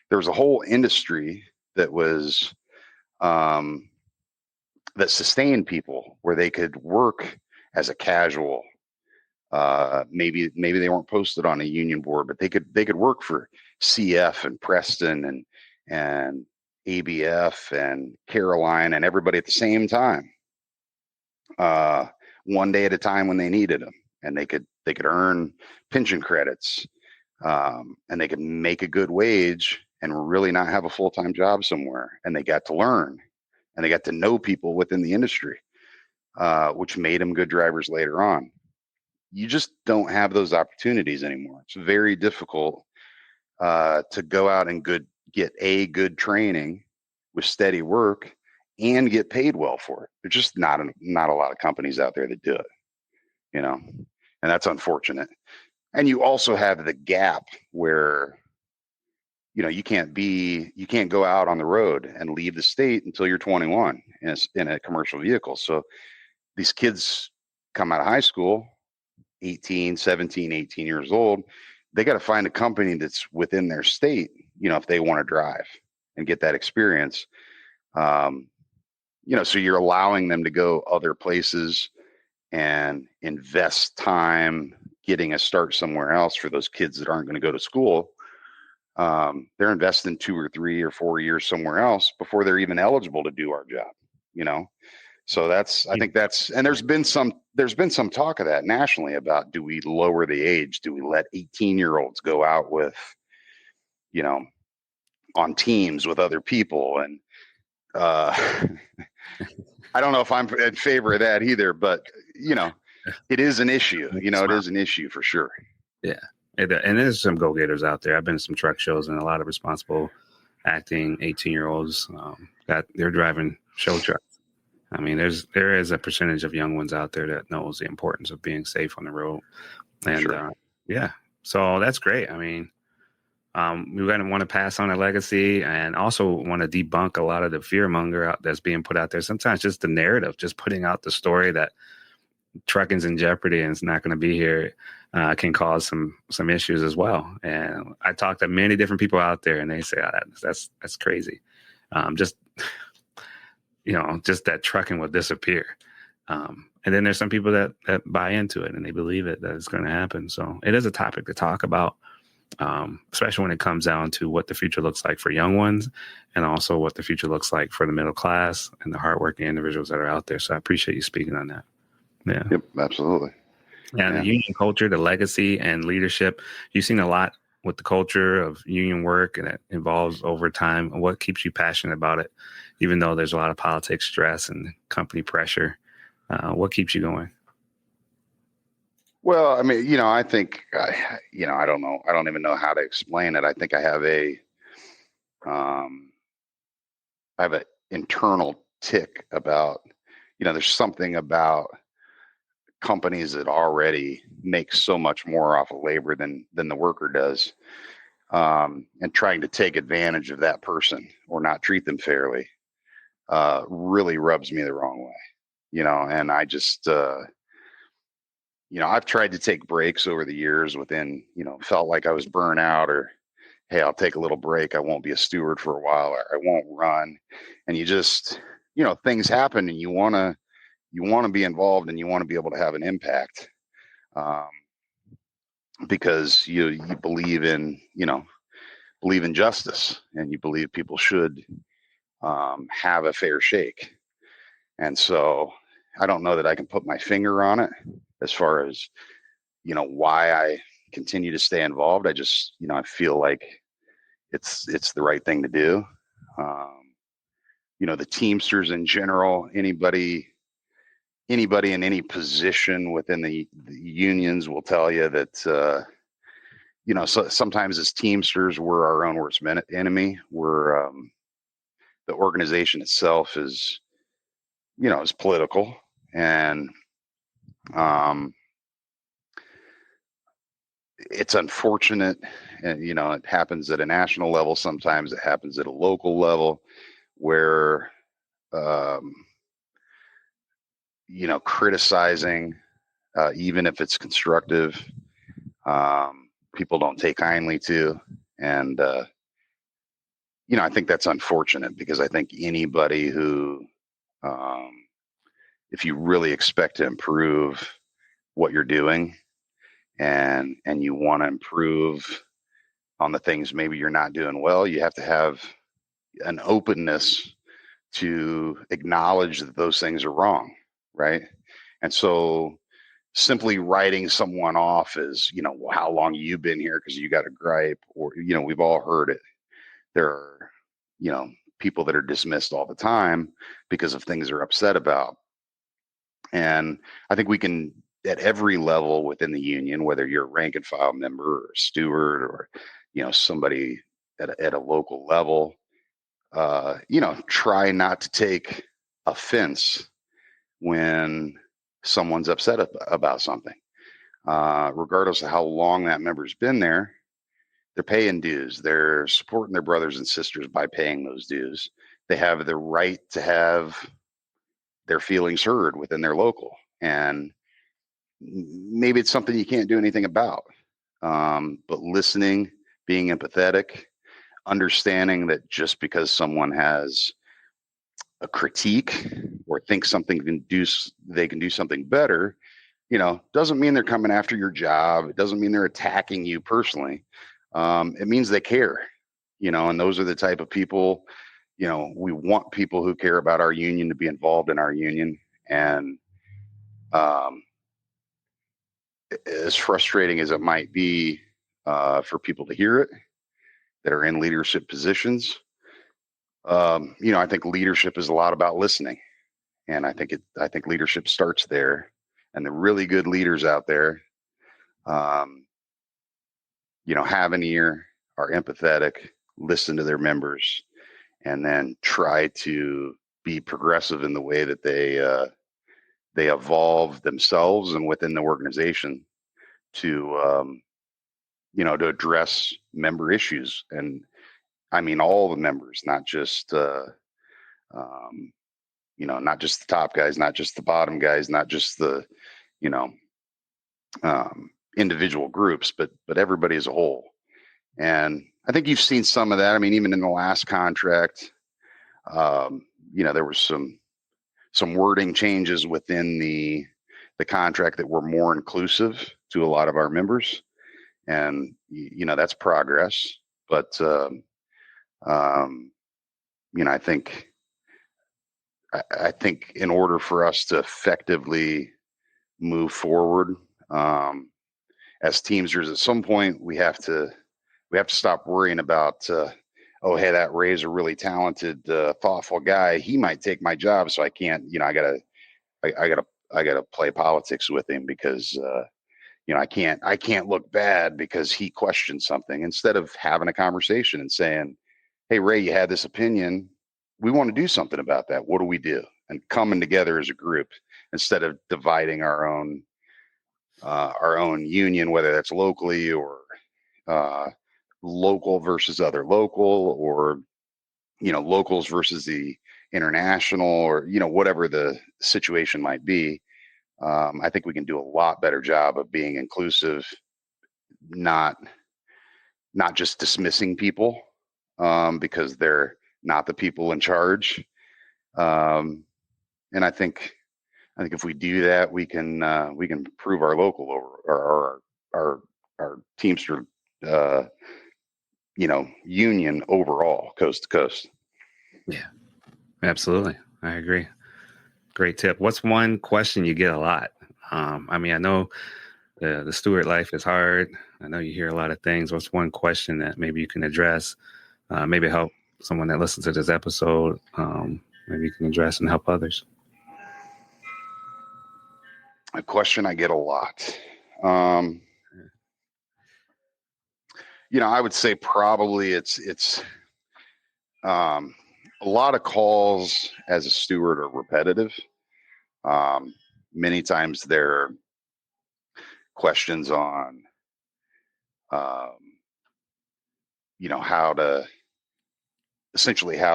Speaker 3: There was a whole industry that was that sustained people where they could work as a casual. Maybe they weren't posted on a union board, but they could work for CF and Preston and ABF and Caroline and everybody at the same time, one day at a time when they needed them, and they could earn pension credits, and they could make a good wage and really not have a full-time job somewhere. And they got to learn, and they got to know people within the industry, which made them good drivers later on. You just don't have those opportunities anymore. It's very difficult to go out and get a good training with steady work and get paid well for it. There's just not a lot of companies out there that do it, and that's unfortunate. And you also have the gap where you can't go out on the road and leave the state until you're 21 in a commercial vehicle. So these kids come out of high school 17, 18 years old. They got to find a company that's within their state, if they want to drive and get that experience. So you're allowing them to go other places and invest time getting a start somewhere else. For those kids that aren't going to go to school, they're investing 2 or 3 or 4 years somewhere else before they're even eligible to do our job, So I think and there's been some talk of that nationally about, do we lower the age? Do we let 18-year-olds go out with, on teams with other people? And I don't know if I'm in favor of that either, but it is an issue. It is an issue for sure.
Speaker 2: Yeah. And there's some go-getters out there. I've been to some truck shows, and a lot of responsible acting 18-year-olds they're driving show trucks. I mean, there is a percentage of young ones out there that knows the importance of being safe on the road. And
Speaker 3: sure.
Speaker 2: So that's great. I mean, we're going to want to pass on a legacy, and also want to debunk a lot of the fear monger that's being put out there. Sometimes just the narrative, just putting out the story that trucking's in jeopardy and it's not going to be here, can cause some issues as well. And I talked to many different people out there, and they say, that's crazy. Just that trucking will disappear. And then there's some people that buy into it, and they believe that it's going to happen. So it is a topic to talk about, especially when it comes down to what the future looks like for young ones, and also what the future looks like for the middle class and the hardworking individuals that are out there. So I appreciate you speaking on that. Yeah.
Speaker 3: Yep, absolutely.
Speaker 2: And the union culture, the legacy and leadership, you've seen a lot with the culture of union work, and it involves overtime. What keeps you passionate about it, even though there's a lot of politics, stress, and company pressure? What keeps you going?
Speaker 3: Well, I mean, I think, I don't know. I don't even know how to explain it. I think I have an internal tick about, there's something about companies that already make so much more off of labor than the worker does, and trying to take advantage of that person or not treat them fairly, really rubs me the wrong way, and I just, I've tried to take breaks over the years within, felt like I was burnt out, or, hey, I'll take a little break. I won't be a steward for a while, or I won't run. And you just, things happen, and you want to be involved, and you want to be able to have an impact, because you believe in justice, and you believe people should have a fair shake. And so I don't know that I can put my finger on it as far as, why I continue to stay involved. I just, I feel like it's the right thing to do. The Teamsters in general, anybody in any position within the unions will tell you that, so sometimes as Teamsters, we're our own worst enemy. We're, the organization itself is, is political, and it's unfortunate, and it happens at a national level. Sometimes it happens at a local level, where criticizing, even if it's constructive, people don't take kindly to. And I think that's unfortunate, because I think anybody who, if you really expect to improve what you're doing, and you want to improve on the things maybe you're not doing well, you have to have an openness to acknowledge that those things are wrong, right? And so simply writing someone off as, how long you've been here because you got a gripe, or, we've all heard it. There are, people that are dismissed all the time because of things they're upset about. And I think we can, at every level within the union, whether you're a rank and file member or a steward, or, somebody at a local level, try not to take offense when someone's upset about something, regardless of how long that member's been there. They're paying dues. They're supporting their brothers and sisters by paying those dues. They have the right to have their feelings heard within their local. And maybe it's something you can't do anything about. But listening, being empathetic, understanding that just because someone has a critique or thinks they can do something better, doesn't mean they're coming after your job. It doesn't mean they're attacking you personally. It means they care, and those are the type of people, we want people who care about our union to be involved in our union. And as frustrating as it might be for people to hear it that are in leadership positions, I think leadership is a lot about listening. And I think leadership starts there. And the really good leaders out there, have an ear, are empathetic, listen to their members, and then try to be progressive in the way that they evolve themselves and within the organization to to address member issues. And I mean all the members, not just not just the top guys, not just the bottom guys, not just the individual groups, but everybody as a whole. And I think you've seen some of that. I mean, even in the last contract, there was some wording changes within the contract that were more inclusive to a lot of our members, and that's progress. But I think in order for us to effectively move forward as Teamsters, at some point we have to stop worrying about oh, hey, that Ray's a really talented, thoughtful guy. He might take my job, so I can't. I gotta play politics with him because I can't look bad because he questioned something. Instead of having a conversation and saying, hey, Ray, you had this opinion. We want to do something about that. What do we do? And coming together as a group instead of dividing our own union, whether that's locally or local versus other local, or locals versus the international, or whatever the situation might be. I think we can do a lot better job of being inclusive, not just dismissing people because they're not the people in charge. And I think if we do that, we can improve our local over our Teamster union overall, coast to coast.
Speaker 2: Yeah, absolutely. I agree. Great tip. What's one question you get a lot? I mean, I know the steward life is hard. I know you hear a lot of things. What's one question that maybe you can address? Maybe help someone that listens to this episode. Maybe you can address and help others.
Speaker 3: A question I get a lot. I would say probably it's a lot of calls as a steward are repetitive. Many times they're questions on how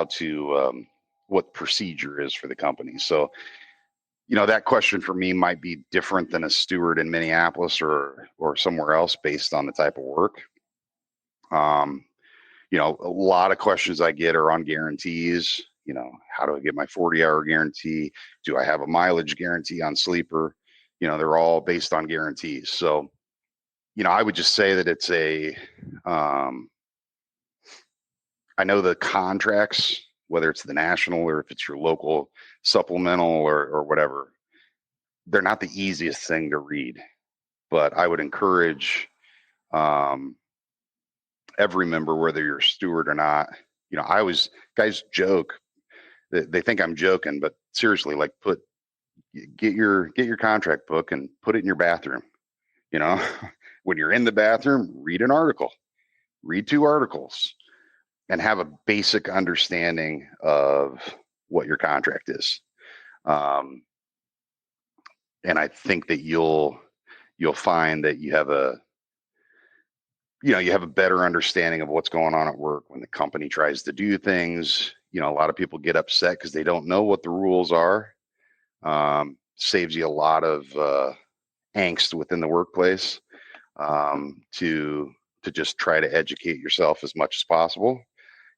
Speaker 3: to what procedure is for the company. So, that question for me might be different than a steward in Minneapolis or somewhere else based on the type of work. A lot of questions I get are on guarantees. How do I get my 40-hour guarantee? Do I have a mileage guarantee on sleeper? They're all based on guarantees. So, I would just say that it's I know the contracts, whether it's the national or if it's your local supplemental or whatever, they're not the easiest thing to read. But I would encourage every member, whether you're a steward or not. Guys joke that they think I'm joking, but seriously, like get your contract book and put it in your bathroom. When you're in the bathroom, read an article, read 2 articles, and have a basic understanding of what your contract is. And I think that you'll find that you have a better understanding of what's going on at work when the company tries to do things. A lot of people get upset because they don't know what the rules are. Saves you a lot of angst within the workplace to just try to educate yourself as much as possible.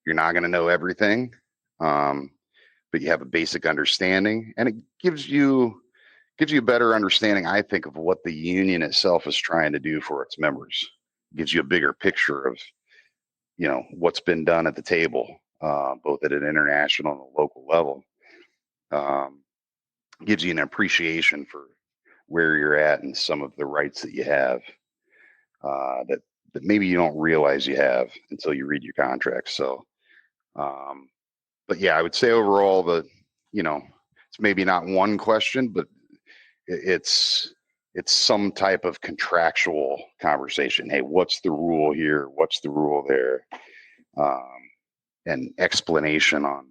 Speaker 3: You're not going to know everything, but you have a basic understanding, and it gives you a better understanding, I think, of what the union itself is trying to do for its members. It gives you a bigger picture of, what's been done at the table, both at an international and a local level. Gives you an appreciation for where you're at and some of the rights that you have that maybe you don't realize you have until you read your contract. So, but yeah, I would say overall it's maybe not one question, but it's some type of contractual conversation. Hey, what's the rule here? What's the rule there? And explanation on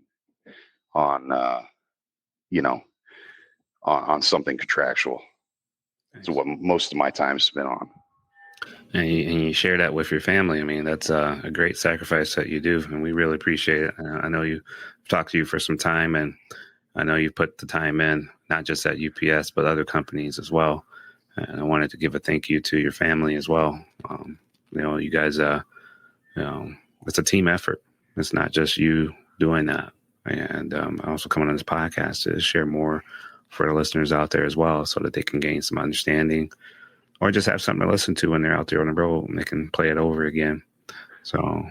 Speaker 3: something contractual. Nice. So what most of my time's spent on.
Speaker 2: And you share that with your family. I mean, that's a great sacrifice that you do, and we really appreciate it. I know you've talked to you for some time, and I know you put the time in, not just at UPS, but other companies as well. And I wanted to give a thank you to your family as well. You guys, it's a team effort. It's not just you doing that. And also coming on this podcast to share more for the listeners out there as well, so that they can gain some understanding or just have something to listen to when they're out there on the road and they can play it over again. So,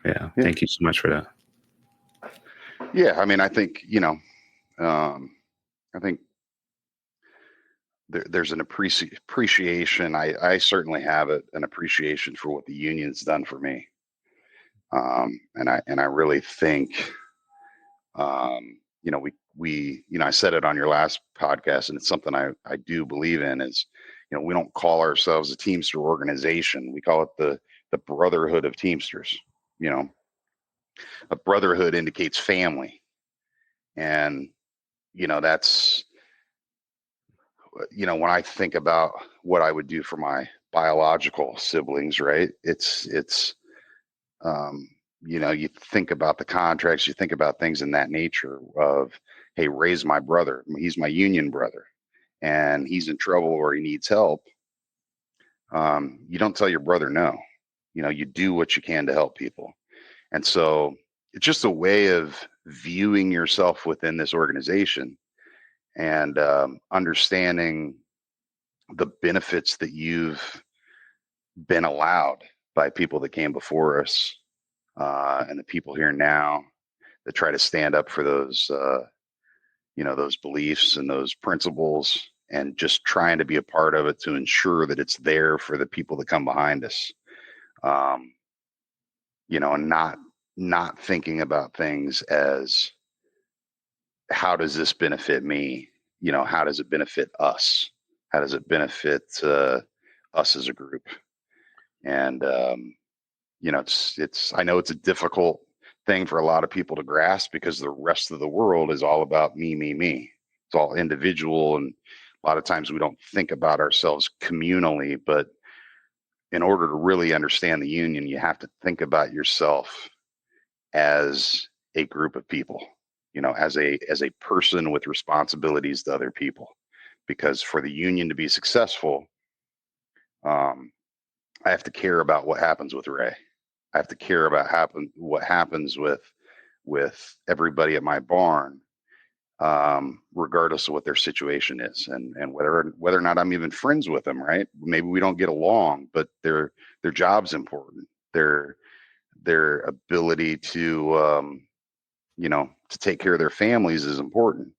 Speaker 2: yeah. Thank you so much for that.
Speaker 3: Yeah. I mean, I think, I think there's an appreciation. I certainly have an appreciation for what the union's done for me. And I really think, I said it on your last podcast, and it's something I do believe in is, we don't call ourselves a Teamster organization. We call it the brotherhood of Teamsters. A brotherhood indicates family. And, that's, when I think about what I would do for my biological siblings, right? It's you think about the contracts, you think about things in that nature of, hey, raise my brother. He's my union brother and he's in trouble or he needs help. You don't tell your brother no. You do what you can to help people. And so it's just a way of viewing yourself within this organization and understanding the benefits that you've been allowed by people that came before us and the people here now that try to stand up for those those beliefs and those principles, and just trying to be a part of it to ensure that it's there for the people that come behind us. And not thinking about things as, how does this benefit me? How does it benefit us? How does it benefit us as a group? And, I know it's a difficult thing for a lot of people to grasp because the rest of the world is all about me, me, me. It's all individual. And a lot of times we don't think about ourselves communally, but in order to really understand the union, you have to think about yourself as a group of people, as a person with responsibilities to other people. Because for the union to be successful, I have to care about what happens with Ray. I have to care about what happens with everybody at my barn, regardless of what their situation is, and whether or not I'm even friends with them. Right? Maybe we don't get along, but their job's important. Their ability to to take care of their families is important,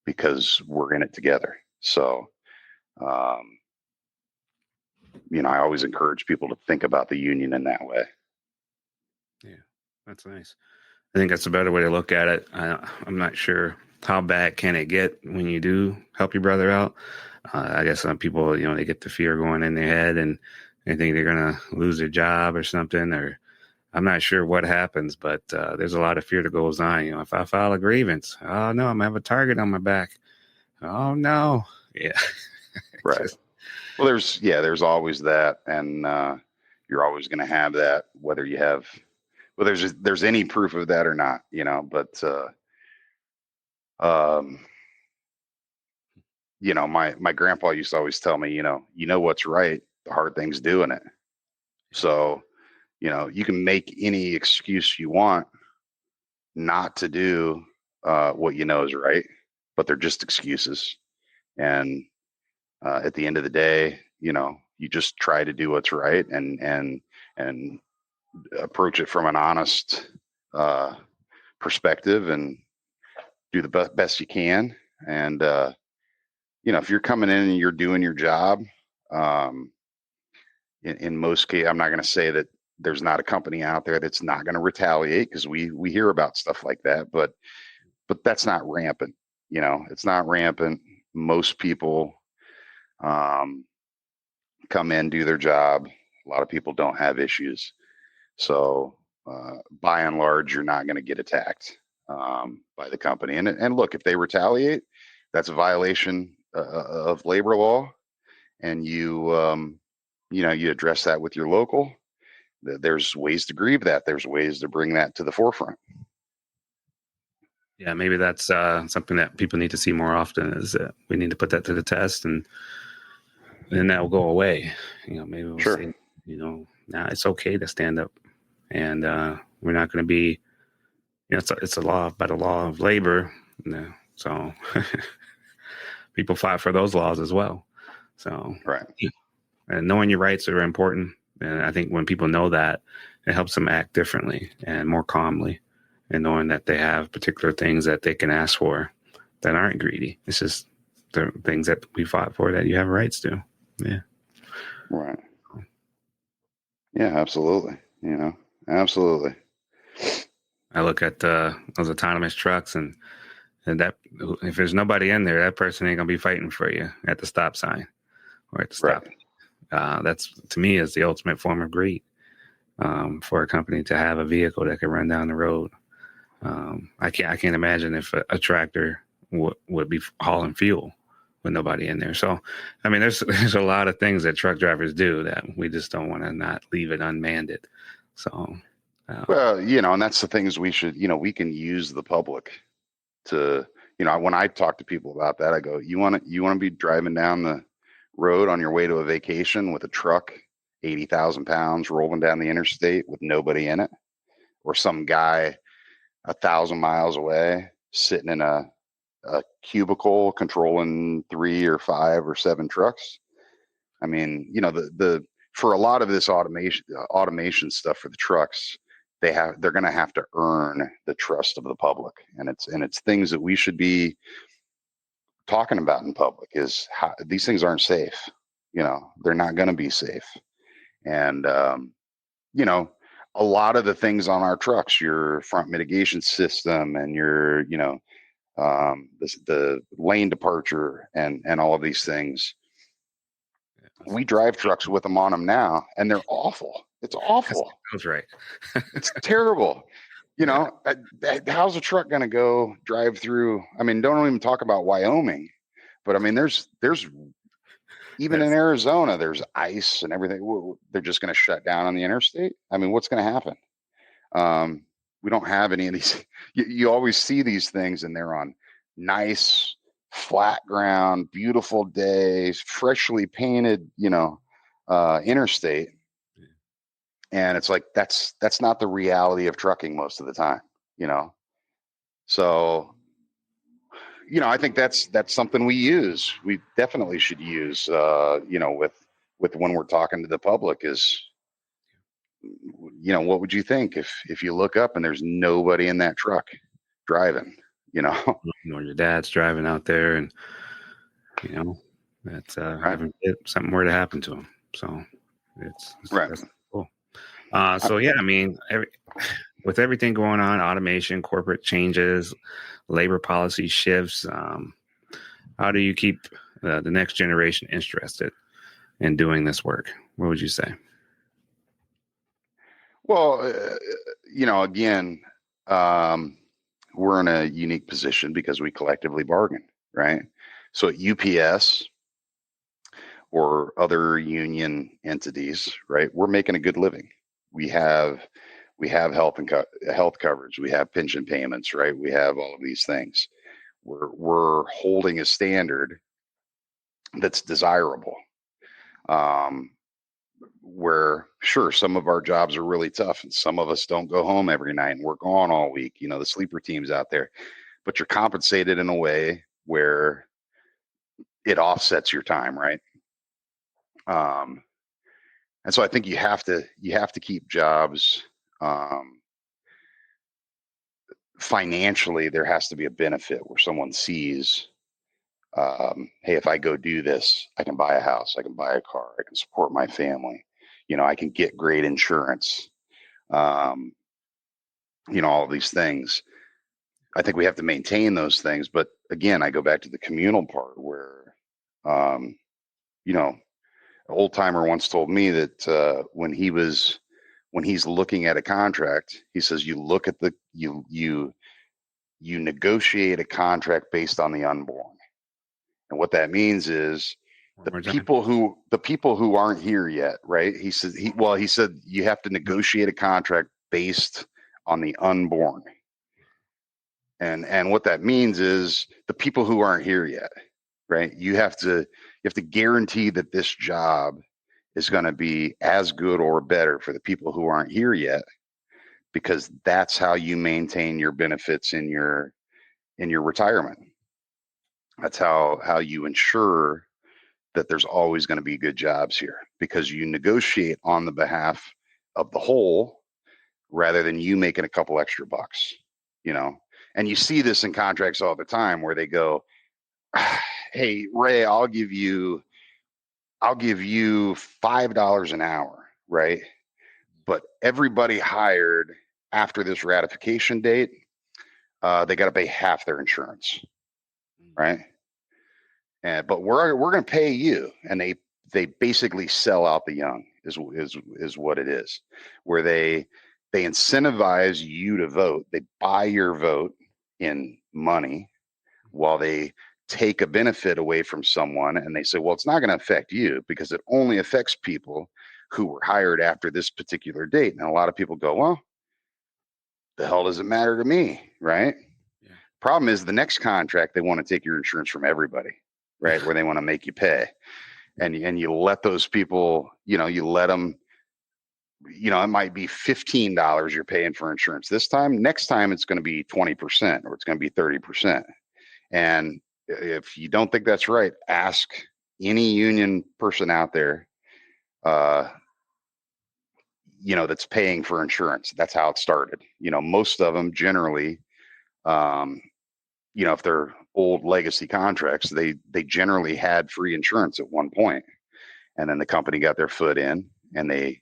Speaker 3: because we're in it together. So, I always encourage people to think about the union in that way.
Speaker 2: Yeah, that's nice. I think that's a better way to look at it. I'm not sure how bad can it get when you do help your brother out. I guess some people, they get the fear going in their head and they think they're going to lose their job or something, or I'm not sure what happens, but there's a lot of fear that goes on. If I file a grievance, oh no, I'm gonna have a target on my back. Oh no. Yeah.
Speaker 3: Right. Well, there's always that. And you're always going to have that, whether you have, well, there's any proof of that or not, but, my grandpa used to always tell me, you know what's right. The hard thing's doing it. So, you can make any excuse you want not to do what you know is right, but they're just excuses. And at the end of the day, you just try to do what's right and approach it from an honest perspective and do the best you can. And if you're coming in and you're doing your job, in most cases, I'm not going to say that there's not a company out there that's not going to retaliate, because we hear about stuff like that, but that's not rampant. It's not rampant. Most people come in, do their job. A lot of people don't have issues. So by and large, you're not going to get attacked by the company. And look, if they retaliate, that's a violation of labor law, and you address that with your local. There's ways to grieve that. There's ways to bring that to the forefront.
Speaker 2: Yeah, maybe that's something that people need to see more often, is that we need to put that to the test, and then that will go away. Maybe we'll
Speaker 3: Sure.
Speaker 2: see, now it's okay to stand up, and we're not going to be, it's a law by the law of labor. So people fight for those laws as well. So,
Speaker 3: right.
Speaker 2: And knowing your rights are important. And I think when people know that, it helps them act differently and more calmly, and knowing that they have particular things that they can ask for that aren't greedy. It's just the things that we fought for that you have rights to. Yeah.
Speaker 3: Right. Yeah, absolutely. Absolutely.
Speaker 2: I look at those autonomous trucks, and that if there's nobody in there, that person ain't gonna be fighting for you at the stop sign or at the stop. Right. That's, to me, is the ultimate form of greed, for a company to have a vehicle that can run down the road. I can't imagine if a tractor would be hauling fuel with nobody in there. So, I mean, there's a lot of things that truck drivers do that we just don't want to not leave it unmanned. So,
Speaker 3: well, and that's the things we should, we can use the public to, when I talk to people about that, I go, you want to be driving down the road on your way to a vacation with a truck, 80,000 pounds, rolling down the interstate with nobody in it, or some guy 1,000 miles away sitting in a cubicle controlling 3 or 5 or 7 trucks. I mean, the for a lot of this automation stuff for the trucks, they're going to have to earn the trust of the public, and it's things that we should be talking about in public, is how these things aren't safe. They're not going to be safe. And a lot of the things on our trucks, your front mitigation system and your the lane departure and all of these things, we drive trucks with them on them now, and they're awful. It's awful.
Speaker 2: That's right.
Speaker 3: It's terrible. How's a truck going to go drive through? I mean, don't even talk about Wyoming, but I mean, there's Even in Arizona, there's ice and everything. They're just going to shut down on the interstate. I mean, what's going to happen? We don't have any of these. You always see these things, and they're on nice flat ground, beautiful days, freshly painted, interstate. And it's like that's not the reality of trucking most of the time, So, I think that's something we use. We definitely should use, with when we're talking to the public is, what would you think if you look up and there's nobody in that truck driving,
Speaker 2: Your dad's driving out there, and that's having something were to happen to him. So it's
Speaker 3: right.
Speaker 2: That's cool. So yeah, I mean, with everything going on, automation, corporate changes, labor policy shifts, how do you keep the next generation interested in doing this work? What would you say?
Speaker 3: Well, again, we're in a unique position because we collectively bargain, right? So at UPS or other union entities, right, we're making a good living. We have health and health coverage. We have pension payments, right? We have all of these things. We're holding a standard that's desirable. Where sure, some of our jobs are really tough and some of us don't go home every night and work on all week, the sleeper teams out there, but you're compensated in a way where it offsets your time. Right. And so I think you have to keep jobs, financially. There has to be a benefit where someone sees, hey, if I go do this, I can buy a house, I can buy a car, I can support my family, I can get great insurance, all of these things. I think we have to maintain those things. But again, I go back to the communal part where, an old timer once told me that when he's looking at a contract, he says, you look at you negotiate a contract based on the unborn. And what that means is the people who aren't here yet, right? He said you have to negotiate a contract based on the unborn. And what that means is the people who aren't here yet, right? You have to guarantee that this job is going to be as good or better for the people who aren't here yet, because that's how you maintain your benefits in your retirement. That's how you ensure that there's always going to be good jobs here, because you negotiate on the behalf of the whole rather than you making a couple extra bucks, And you see this in contracts all the time where they go, hey, Ray, I'll give you $5 an hour, right? But everybody hired after this ratification date, they got to pay half their insurance, right? But we're going to pay you, and they basically sell out the young is what it is, where they incentivize you to vote. They buy your vote in money while they take a benefit away from someone, and they say, well, it's not going to affect you because it only affects people who were hired after this particular date. And a lot of people go, well, the hell does it matter to me, right? Yeah. Problem is the next contract, they want to take your insurance from everybody, right? Where they want to make you pay. And you let those people, you let them, it might be $15 you're paying for insurance this time. Next time it's going to be 20% or it's going to be 30%. And if you don't think that's right, ask any union person out there, that's paying for insurance. That's how it started. Most of them generally, if they're old legacy contracts, they generally had free insurance at one point, and then the company got their foot in, and they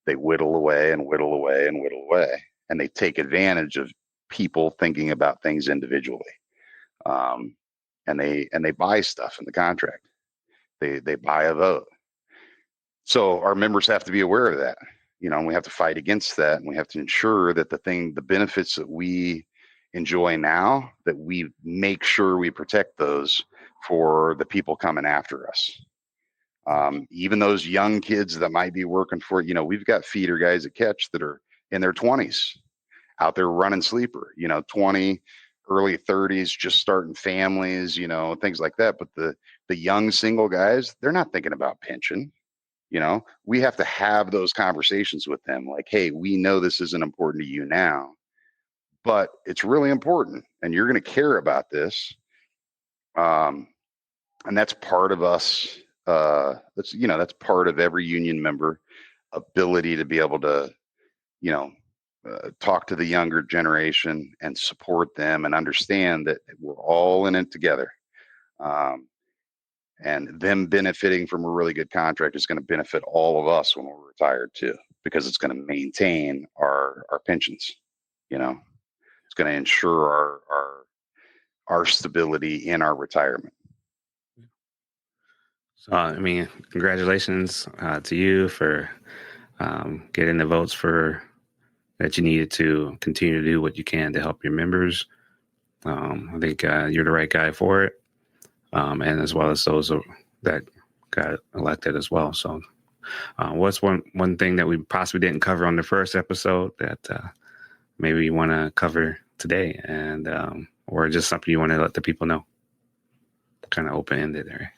Speaker 3: whittle away and whittle away and whittle away, and they take advantage of people thinking about things individually. And they buy stuff in the contract. They buy a vote. So our members have to be aware of that, and we have to fight against that, and we have to ensure that the benefits that we enjoy now, that we make sure we protect those for the people coming after us. Even those young kids that might be working for, we've got feeder guys at Catch that are in their 20s out there running sleeper, 20, early 30s, just starting families, things like that. But the young single guys, they're not thinking about pension. We have to have those conversations with them. Like, hey, we know this isn't important to you now, but it's really important, and you're going to care about this. And that's part of us. That's part of every union member ability to be able to, talk to the younger generation and support them and understand that we're all in it together. And them benefiting from a really good contract is going to benefit all of us when we're retired too, because it's going to maintain our pensions. It's going to ensure our stability in our retirement.
Speaker 2: So, congratulations to you for getting the votes that you needed to continue to do what you can to help your members. I think you're the right guy for it, and as well as those that got elected as well. So, what's one thing that we possibly didn't cover on the first episode that maybe you want to cover today, and or just something you want to let the people know? Kind of open-ended there.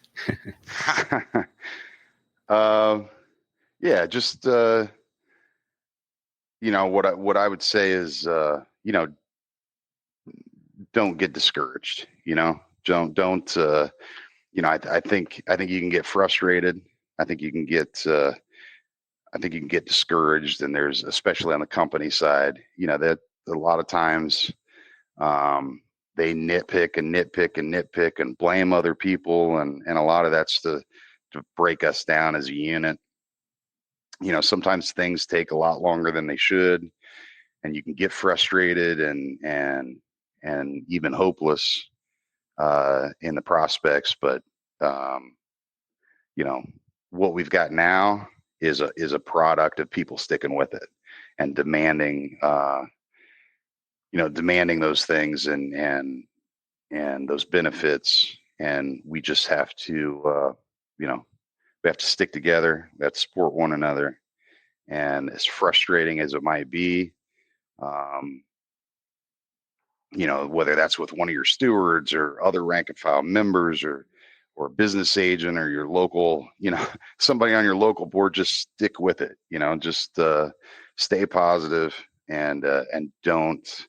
Speaker 3: Yeah, just what I would say is don't get discouraged. Don't I think you can get frustrated. I think you can get discouraged, and there's, especially on the company side, that a lot of times they nitpick and blame other people, and a lot of that's to break us down as a unit. Sometimes things take a lot longer than they should, and you can get frustrated and even hopeless in the prospects. But what we've got now is a product of people sticking with it and demanding those things and those benefits. And we just have to we have to stick together. We have to support one another. And as frustrating as it might be, whether that's with one of your stewards or other rank and file members or a business agent or your local, somebody on your local board, just stick with it. Just stay positive and don't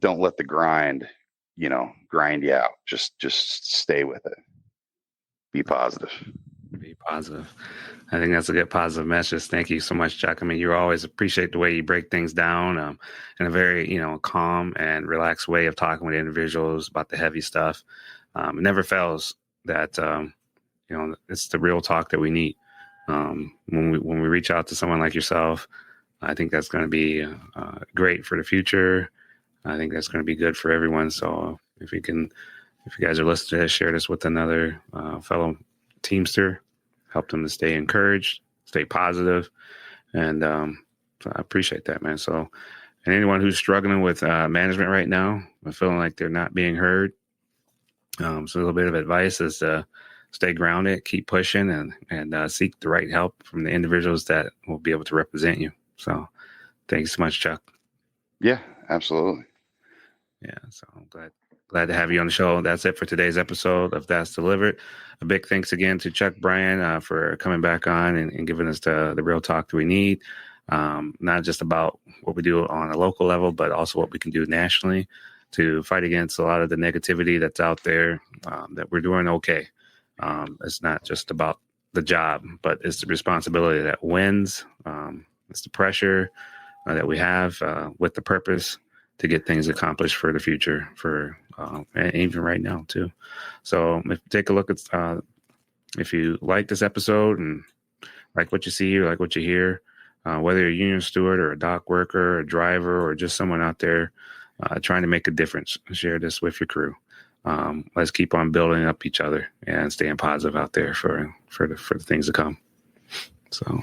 Speaker 3: let the grind you out. Just stay with it. Be positive.
Speaker 2: Be positive. I think that's a good positive message. Thank you so much, Chuck. You always appreciate the way you break things down in a very, calm and relaxed way of talking with individuals about the heavy stuff. It never fails that, it's the real talk that we need. When we reach out to someone like yourself, I think that's going to be great for the future. I think that's going to be good for everyone. So if you guys are listening to this, share this with another fellow Teamster, help them to stay encouraged, stay positive. And so I appreciate that, man. So, and anyone who's struggling with management right now, feeling like they're not being heard, so a little bit of advice is to stay grounded, keep pushing, and seek the right help from the individuals that will be able to represent you. So thanks so much, Chuck.
Speaker 3: Yeah, absolutely.
Speaker 2: Yeah, so I'm glad to have you on the show. That's it for today's episode of That's Delivered. A big thanks again to Chuck Bryan for coming back on and giving us the real talk that we need. Not just about what we do on a local level, but also what we can do nationally to fight against a lot of the negativity that's out there, that we're doing okay. It's not just about the job, but it's the responsibility that wins. It's the pressure that we have with the purpose to get things accomplished for the future, and even right now too. So take a look at, if you like this episode and like what you see or like what you hear, whether you're a union steward or a dock worker, a driver, or just someone out there trying to make a difference, share this with your crew. Let's keep on building up each other and staying positive out there for the things to come. So,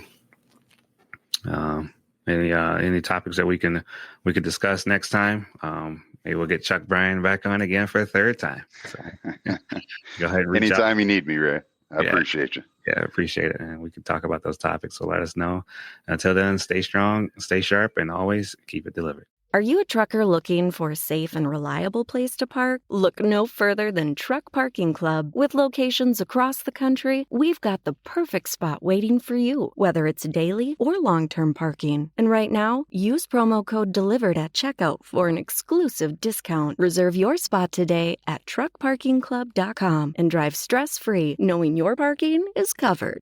Speaker 2: any topics that we could discuss next time? Maybe we'll get Chuck Bryan back on again for a third time. So, go ahead and reach
Speaker 3: anytime
Speaker 2: out.
Speaker 3: you need me, Ray. I appreciate you.
Speaker 2: Yeah, I appreciate it. And we can talk about those topics. So let us know. Until then, stay strong, stay sharp, and always keep it delivered.
Speaker 4: Are you a trucker looking for a safe and reliable place to park? Look no further than Truck Parking Club. With locations across the country, we've got the perfect spot waiting for you, whether it's daily or long-term parking. And right now, use promo code DELIVERED at checkout for an exclusive discount. Reserve your spot today at truckparkingclub.com and drive stress-free, knowing your parking is covered.